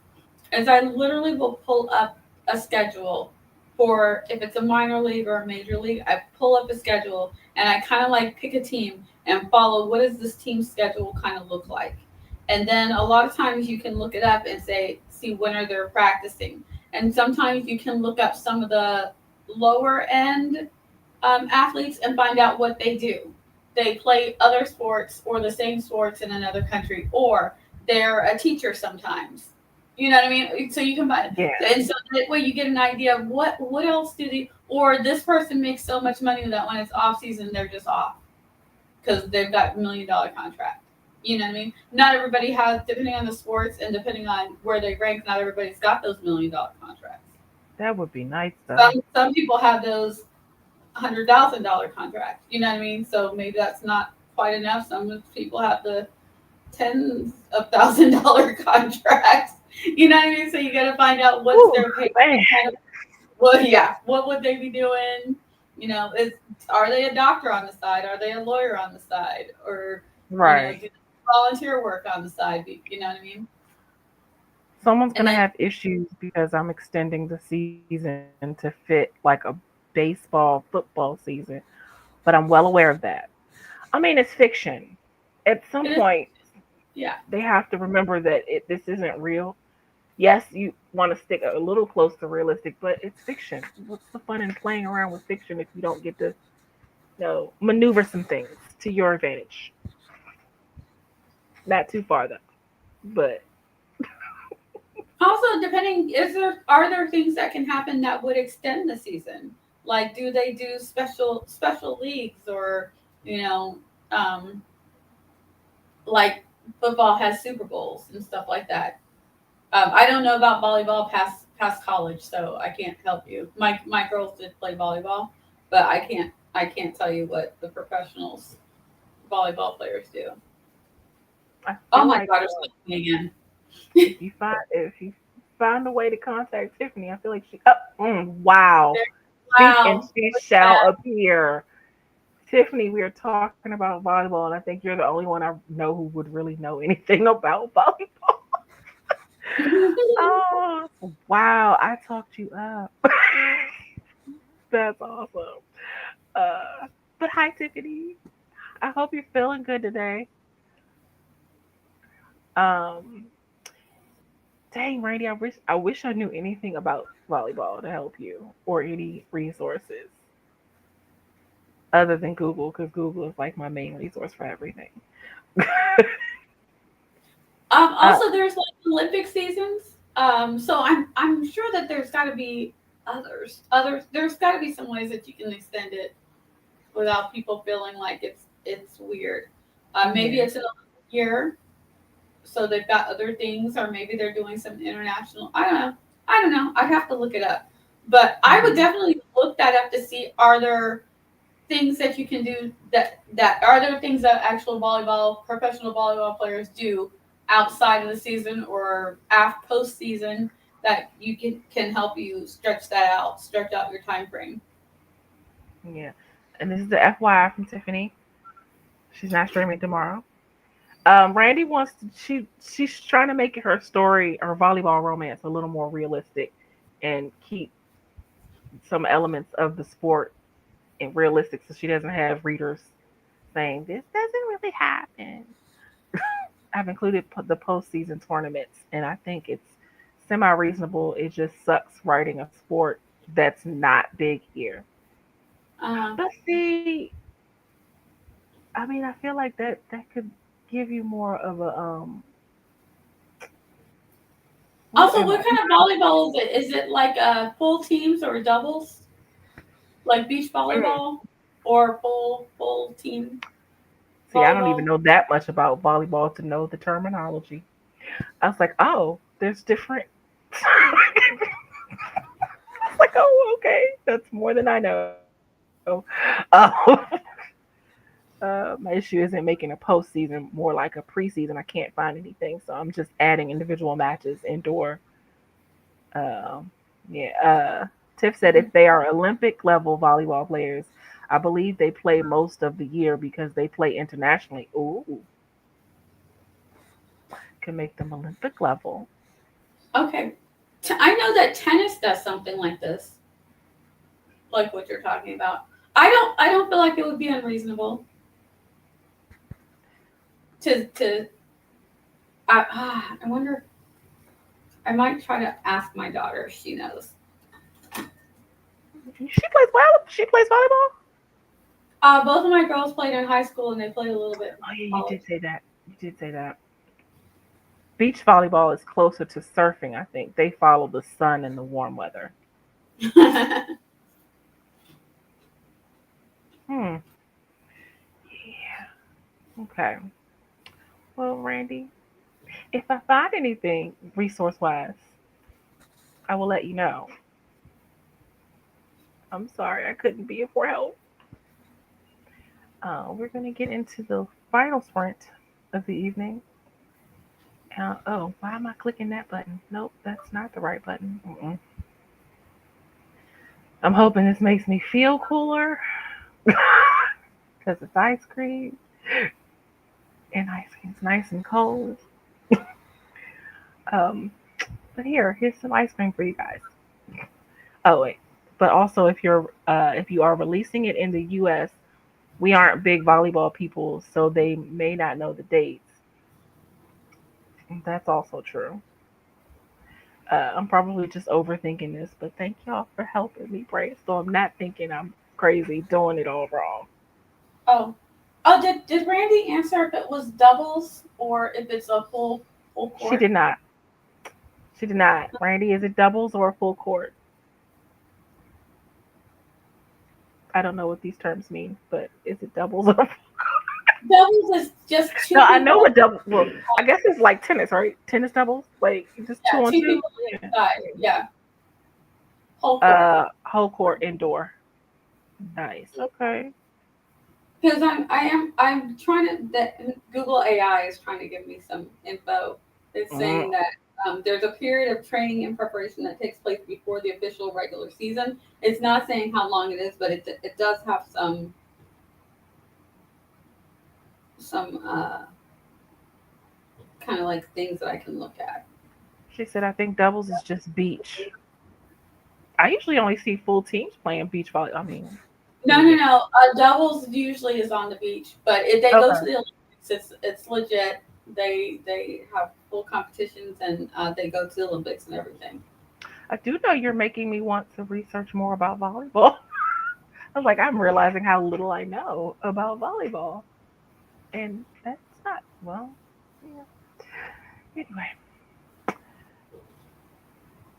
is I literally will pull up a schedule for if it's a minor league or a major league. I pull up a schedule and I kind of like pick a team and follow what does this team's schedule kind of look like. And then a lot of times you can look it up and say, see when are they practicing. And sometimes you can look up some of the lower end athletes and find out what they do. They play other sports or the same sports in another country, or they're a teacher sometimes. You know what I mean? So you can buy, yeah. and so that way you get an idea of what else do they, or this person makes so much money that when it's off season they're just off because they've got $1 million contract. You know what I mean? Not everybody has, depending on the sports and depending on where they rank. Not everybody's got those $1 million contracts. That would be nice though. Some people have those $100,000 contract. You know what I mean? So maybe that's not quite enough. Some people have the tens of $1,000 contracts. You know what I mean? So you got to find out what's Ooh, their pay. man. Kind of, well, yeah. What would they be doing? You know, are they a doctor on the side? Are they a lawyer on the side? Or do Right. they volunteer work on the side? You know what I mean? Someone's And gonna then have issues because I'm extending the season to fit like a baseball, football season. But I'm well aware of that. I mean, it's fiction. At some it is, point, yeah. they have to remember that this isn't real. Yes, you want to stick a little close to realistic, but it's fiction. What's the fun in playing around with fiction if you don't get to, maneuver some things to your advantage? Not too far though, but Also, depending, are there things that can happen that would extend the season? Like, do they do special leagues or you know, um, like football has Super Bowls and stuff like that. I don't know about volleyball past college, so I can't help you. My girls did play volleyball, but I can't tell you what the professionals volleyball players do. I Oh feel my like God, it's me again. if you find a way to contact Tiffany, I feel like wow. Speak and Wow. she What's shall that? appear. Tiffany, we are talking about volleyball, and I think you're the only one I know who would really know anything about volleyball. Oh, wow. I talked you up. That's awesome. But hi, Tiffany. I hope you're feeling good today. Um, Dang, Randy, I wish I knew anything about volleyball to help you or any resources other than Google, because Google is like my main resource for everything. uh, Also, there's like Olympic seasons. So I'm sure that there's got to be others. There's got to be some ways that you can extend it without people feeling like it's weird. Maybe yeah. it's another year, so they've got other things, or maybe they're doing some international. I don't know. I don't know. I'd have to look it up. But I would Hmm. definitely look that up to see, are there things that you can do, that are there things that actual professional volleyball players do outside of the season or after postseason, that you can help you stretch out your time frame. Yeah. And this is the FYI from Tiffany. She's not streaming tomorrow. Randy wants to, she's trying to make her story, her volleyball romance, a little more realistic and keep some elements of the sport and realistic, so she doesn't have readers saying this doesn't really happen. I've included the postseason tournaments, and I think it's semi reasonable. It just sucks writing a sport that's not big here. Uh, But see, I mean, I feel like that could give you more of a Who Also, am what I? kind of volleyball is it? Is it like full teams or doubles, like beach Mm. volleyball, or full team See, I don't even volleyball? know that much about volleyball to know the terminology. I was like, oh, there's different. I was like, oh, okay, that's more than I know. My issue isn't making a postseason more like a preseason. I can't find anything, so I'm just adding individual matches indoor. Um, yeah. Tiff said if they are Olympic level volleyball players, I believe they play most of the year because they play internationally. Ooh, can make them Olympic level. Okay, I know that tennis does something like this, like what you're talking about. I don't feel like it would be unreasonable to I wonder. I might try to ask my daughter if she knows. She plays volleyball. Both of my girls played in high school and they played a little bit in Oh yeah, you college. did say that. You did say that. Beach volleyball is closer to surfing. I think they follow the sun and the warm weather. Hmm. Yeah. Okay. Well, Randy, if I find anything resource wise, I will let you know. I'm sorry I couldn't be of more help. We're going to get into the final sprint of the evening. Oh, why am I clicking that button? Nope, that's not the right button. Mm-mm. I'm hoping this makes me feel cooler because it's ice cream and ice cream's nice and cold. Um, but here's some ice cream for you guys. Oh wait, but also if you are releasing it in the U.S., we aren't big volleyball people, so they may not know the dates. That's also true. I'm probably just overthinking this, but thank y'all for helping me brainstorm, not thinking I'm crazy, doing it all wrong. Oh, did Randy answer if it was doubles or if it's a full She court? did not. She did not. Randy, is it doubles or full court? I don't know what these terms mean, but is it doubles or? doubles is just two No, I know people. what double. Well, I guess it's like tennis, right? Tennis doubles, like just two Yeah, on two two. people Yeah. inside. Yeah, whole court. Whole court indoor. Nice. Okay. Because I'm trying to that Google AI is trying to give me some info. It's Mm. saying that there's a period of training and preparation that takes place before the official regular season. It's not saying how long it is, but it does have some kind of like things that I can look at. She said, "I think doubles is just beach. I usually only see full teams playing beach volleyball. I mean, No, no, yeah. no. Doubles usually is on the beach, but they go to Okay. the Olympics. It's legit. They have full competitions and they go to the Olympics and everything. I do know you're making me want to research more about volleyball. I was like, I'm realizing how little I know about volleyball, and that's not well. Yeah. Anyway,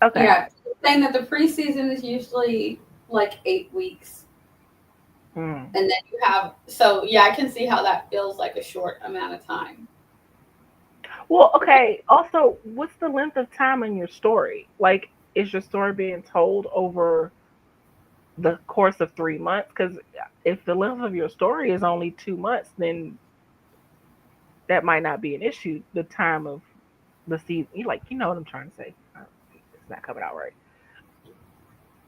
okay. Yeah, saying that the preseason is usually like 8 weeks, Hmm. and then you have so yeah, I can see how that feels like a short amount of time. Well, okay. Also, what's the length of time in your story? Like, is your story being told over the course of 3 months? Because if the length of your story is only 2 months, then that might not be an issue. The time of the season, you know what I'm trying to say. It's not coming out right.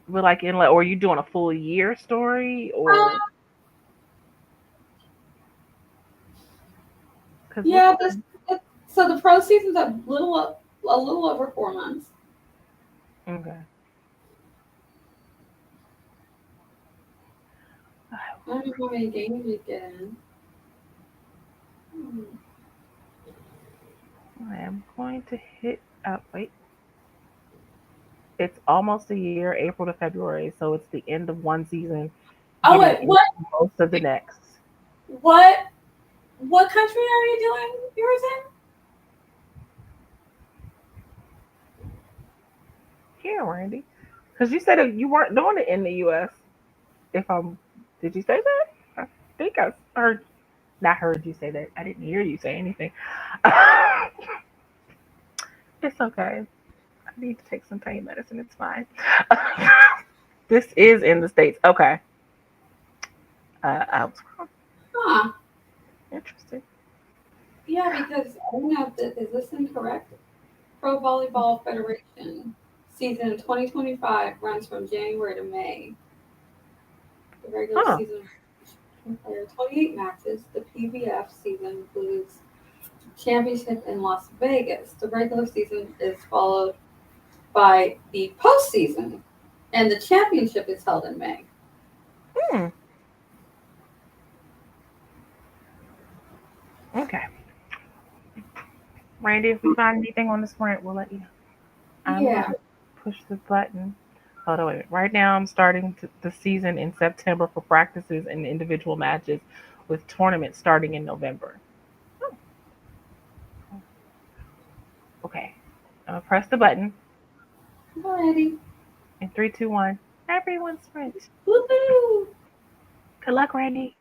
But like in like, or are you doing a full year story, or Uh, because what's yeah, so the pro season's a little over 4 months. okay? I don't know how many games you get in. Hmm. I am going to hit up. Wait, it's almost a year, April to February, so it's the end of one season, Oh getting wait, into most of the next. what what country are you doing yours in? Here, Randy, because you said that you weren't doing it in the U.S. If I'm, did you say that? I think I heard. Not heard you say that. I didn't hear you say anything. It's okay. I need to take some pain medicine. It's fine. This is in the States. Okay. I was wrong. Huh? Interesting. Yeah, because I don't know. Is this incorrect? Pro Volleyball Federation season 2025 runs from January to May. The regular Huh. season there are 28 matches. The PVF season includes championship in Las Vegas. The regular season is followed by the postseason, and the championship is held in May. Hmm. Okay. Randy, if we find anything on the sprint, we'll let you know. I'm going Yeah. to push the button. Hold on, wait a minute. Right now, I'm starting the season in September for practices and individual matches, with tournaments starting in November. Oh, okay. I'm going to press the button Alrighty. in 3, 2, 1. Everyone sprint. Woohoo! Good luck, Randy.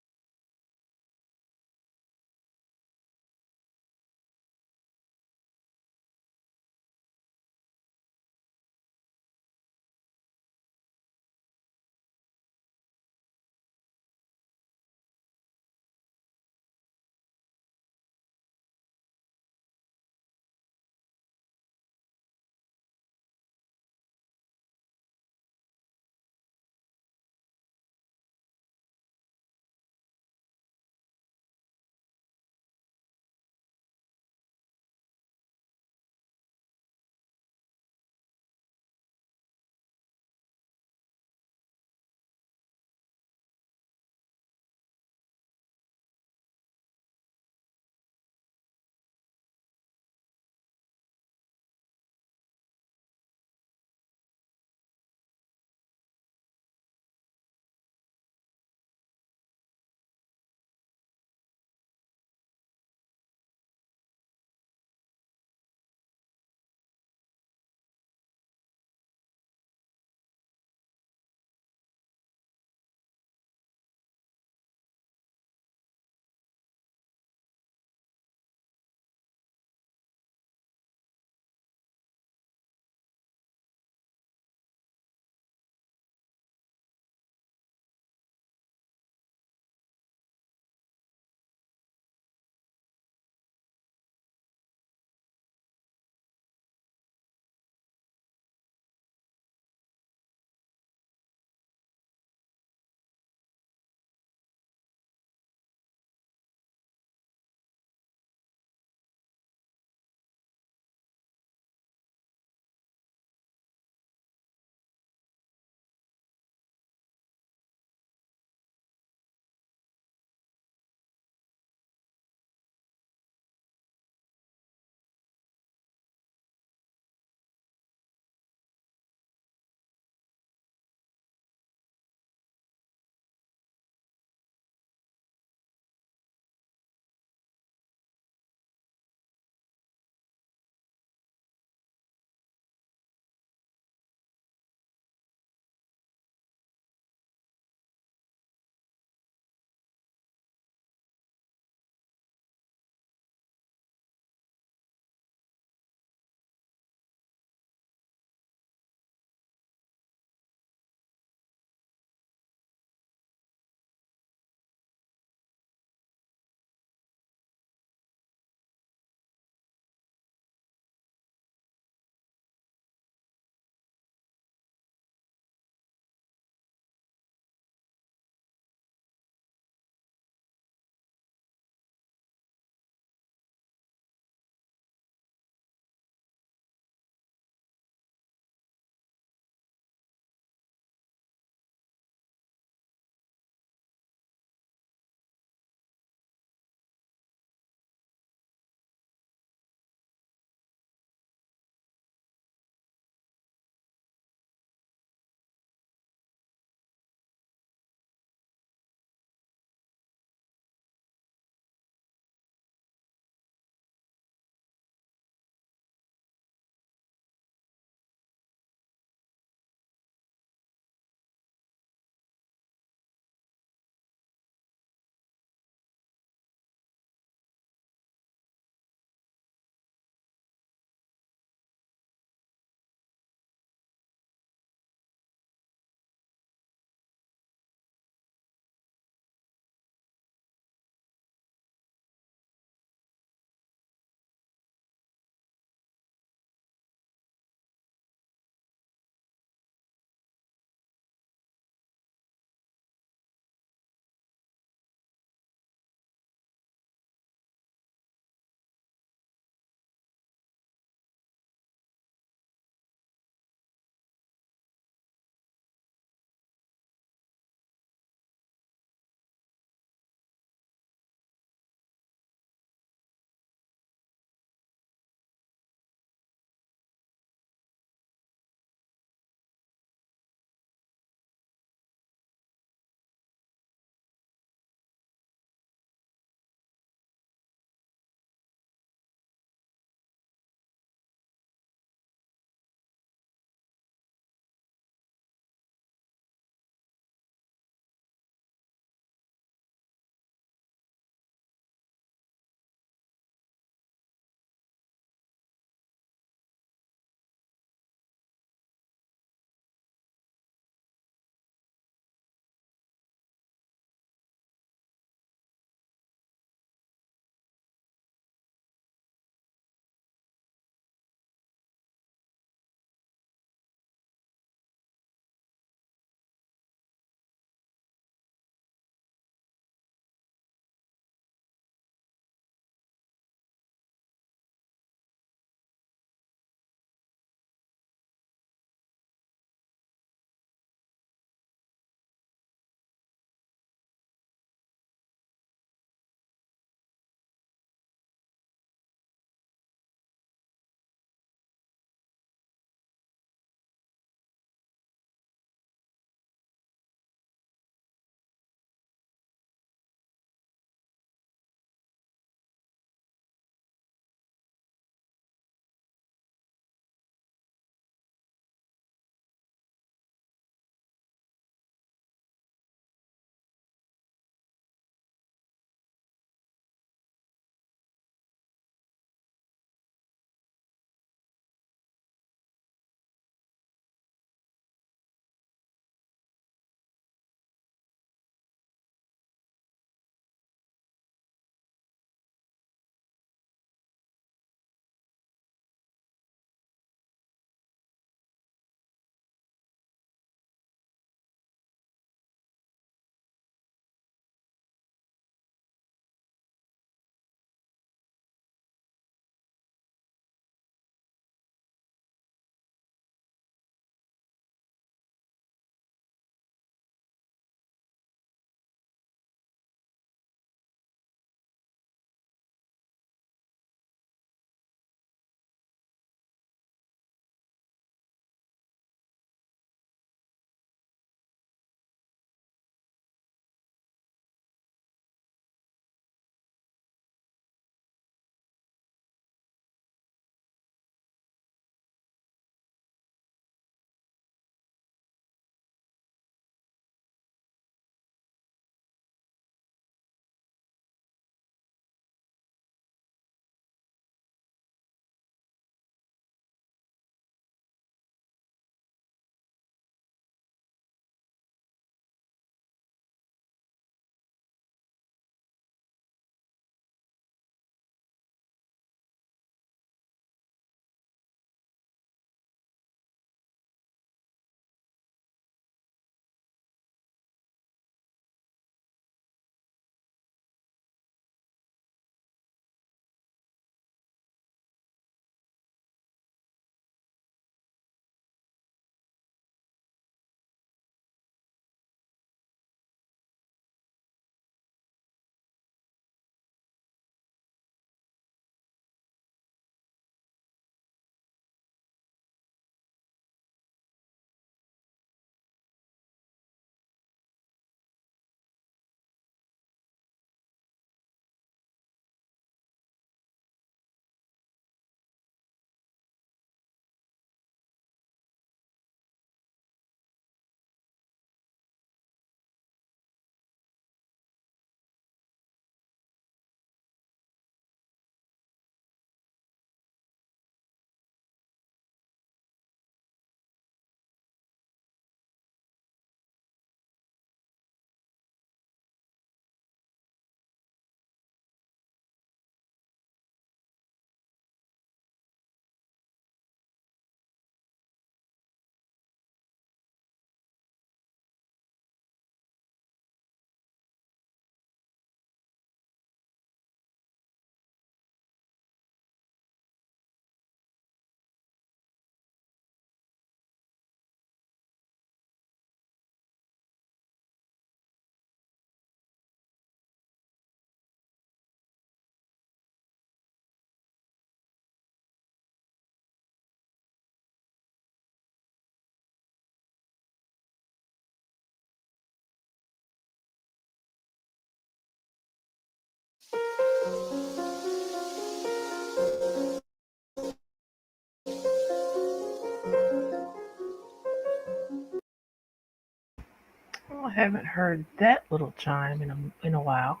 I haven't heard that little chime in a while.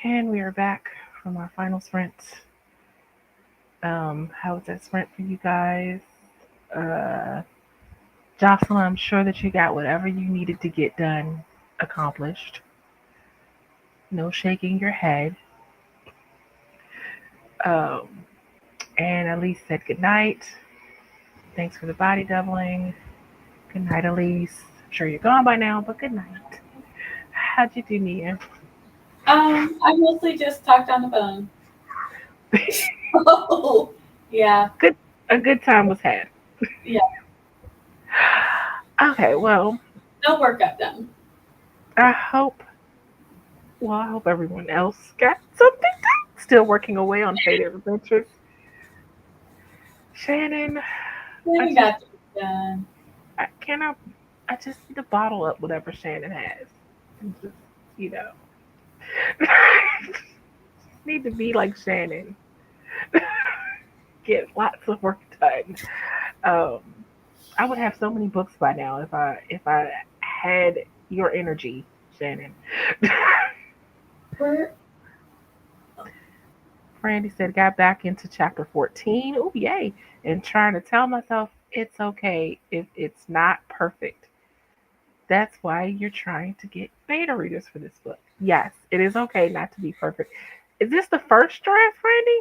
And we are back from our final sprint. How was that sprint for you guys? Uh, Jocelyn, I'm sure that you got whatever you needed to get done accomplished. No shaking your head. Um, and Elise said good night. Thanks for the body doubling. Good night, Elise. I'm sure you're gone by now, but good night. How'd you do, Nia? I mostly just talked on the phone. Oh, yeah, Good. A good time was had. yeah. Okay, well, No work got done. I hope. Well, I hope everyone else got something done. Still working away on Faded Adventures. Shannon, I We just, got things done. I cannot. I just need to bottle up whatever Shannon has, and just, you know, need to be like Shannon. Get lots of work done. Um, I would have so many books by now if I had your energy, Shannon. We're Brandy said, got back into chapter 14. Oh, yay. And trying to tell myself it's okay if it's not perfect. That's why you're trying to get beta readers for this book. Yes, it is okay not to be perfect. Is this the first draft, Brandy?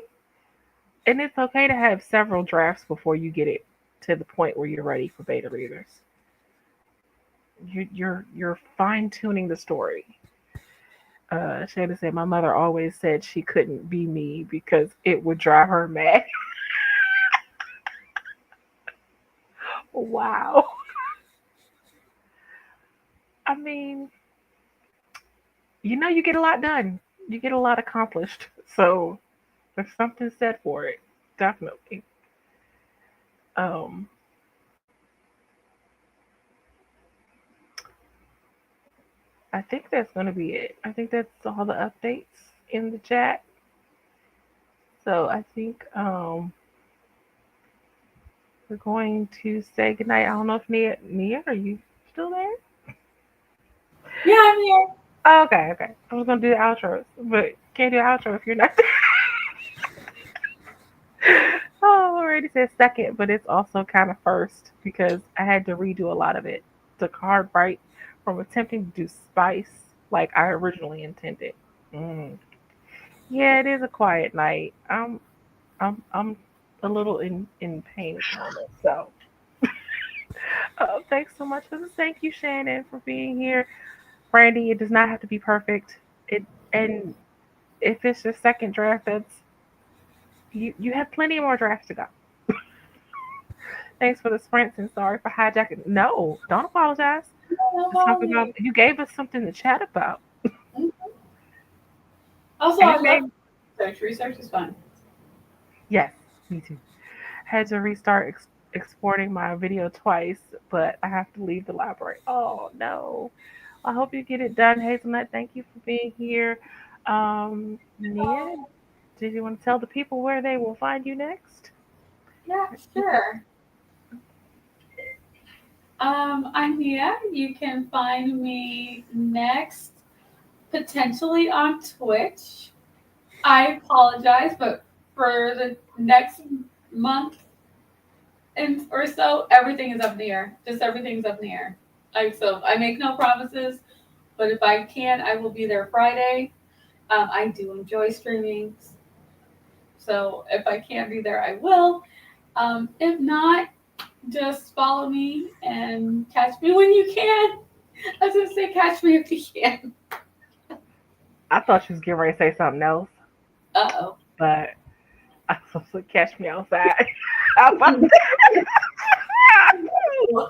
And it's okay to have several drafts before you get it to the point where you're ready for beta readers. You're fine tuning the story. Shannon said, my mother always said she couldn't be me because it would drive her mad. Wow. I mean, you get a lot done. You get a lot accomplished. So there's something said for it. Definitely. Um, I think that's going to be it. I think that's all the updates in the chat. So I think we're going to say goodnight. I don't know if Nia, are you still there? yeah, I'm here. Oh, okay. I was gonna do the outros, but can't do the outro if you're not there. Oh, I already said second, but it's also kind of first because I had to redo a lot of it. The card right from attempting to do spice like I originally intended. Mm. Yeah, it is a quiet night. I'm a little in pain at the moment. So, thanks so much for this. Thank you, Shannon, for being here. Brandy, it does not have to be perfect. It and if it's your second draft, that's you have plenty more drafts to go. Thanks for the sprints and sorry for hijacking. No, don't apologize. No Let's talk problem. about you gave us something to chat about. Also, And I it love made research. Research is fun. yes, me too. Had to restart exporting my video twice, but I have to leave the library. Oh no. I hope you get it done, Hazelnut. Thank you for being here. Nia, did you want to tell the people where they will find you next? Yeah, sure. I'm Mia. You can find me next, potentially on Twitch. I apologize, but for the next month and or so, everything is up in the air. Just everything's up in the air. So I make no promises, but if I can, I will be there Friday. I do enjoy streaming, so if I can't be there, I will. If not, just follow me and catch me when you can. I was gonna say catch me if you can. I thought she was getting ready to say something else, Uh but I was supposed to catch me outside. How about oh.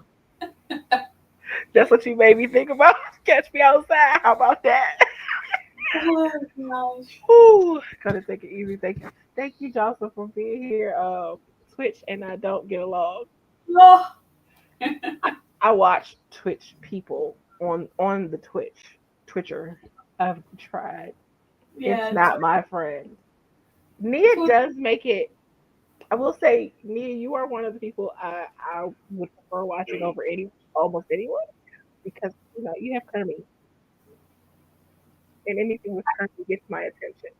that's what you made me think about. Catch me outside. How about that? Oh gosh. Ooh, gonna take it easy. Thank you, Jocelyn, for being here. Twitch and I don't get along. Oh. I watch Twitch people on the Twitcher. I've tried. It's Yeah. not my friend. Nia does make it. I will say, Nia, you are one of the people I would prefer watching over almost anyone. because you have Kermit, and anything with Kermit gets my attention.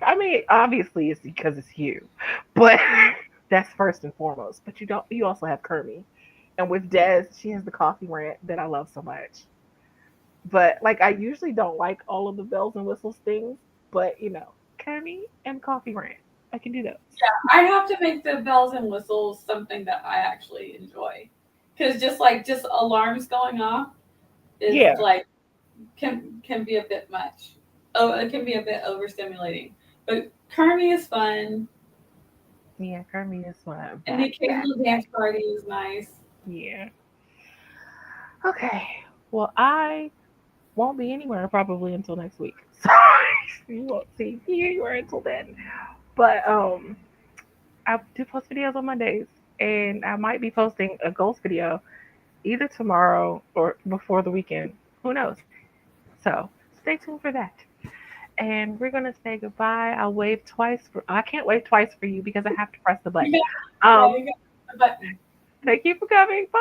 I mean, obviously it's because it's you, but that's first and foremost. But you don't. You also have Kermit, and with Des, she has the coffee rant that I love so much. But like, I usually don't like all of the bells and whistles things, but Kermit and coffee rant, I can do those. I have to make the bells and whistles something that I actually enjoy. Because just alarms going off is Yeah, like can be a bit much. Oh, it can be a bit overstimulating. But Kermit is fun, yeah, Kermit is fun. and the Back, back, occasional dance back. party is nice. Yeah. Okay. Well, I won't be anywhere probably until next week, so you won't see me anywhere until then. But I do post videos on Mondays, and I might be posting a ghost video either tomorrow or before the weekend. Who knows? So stay tuned for that. And we're gonna say goodbye. I'll wave twice for. I can't wave twice for you because I have to press the You button. got, yeah, Um, you got the button. thank you for coming. Bye.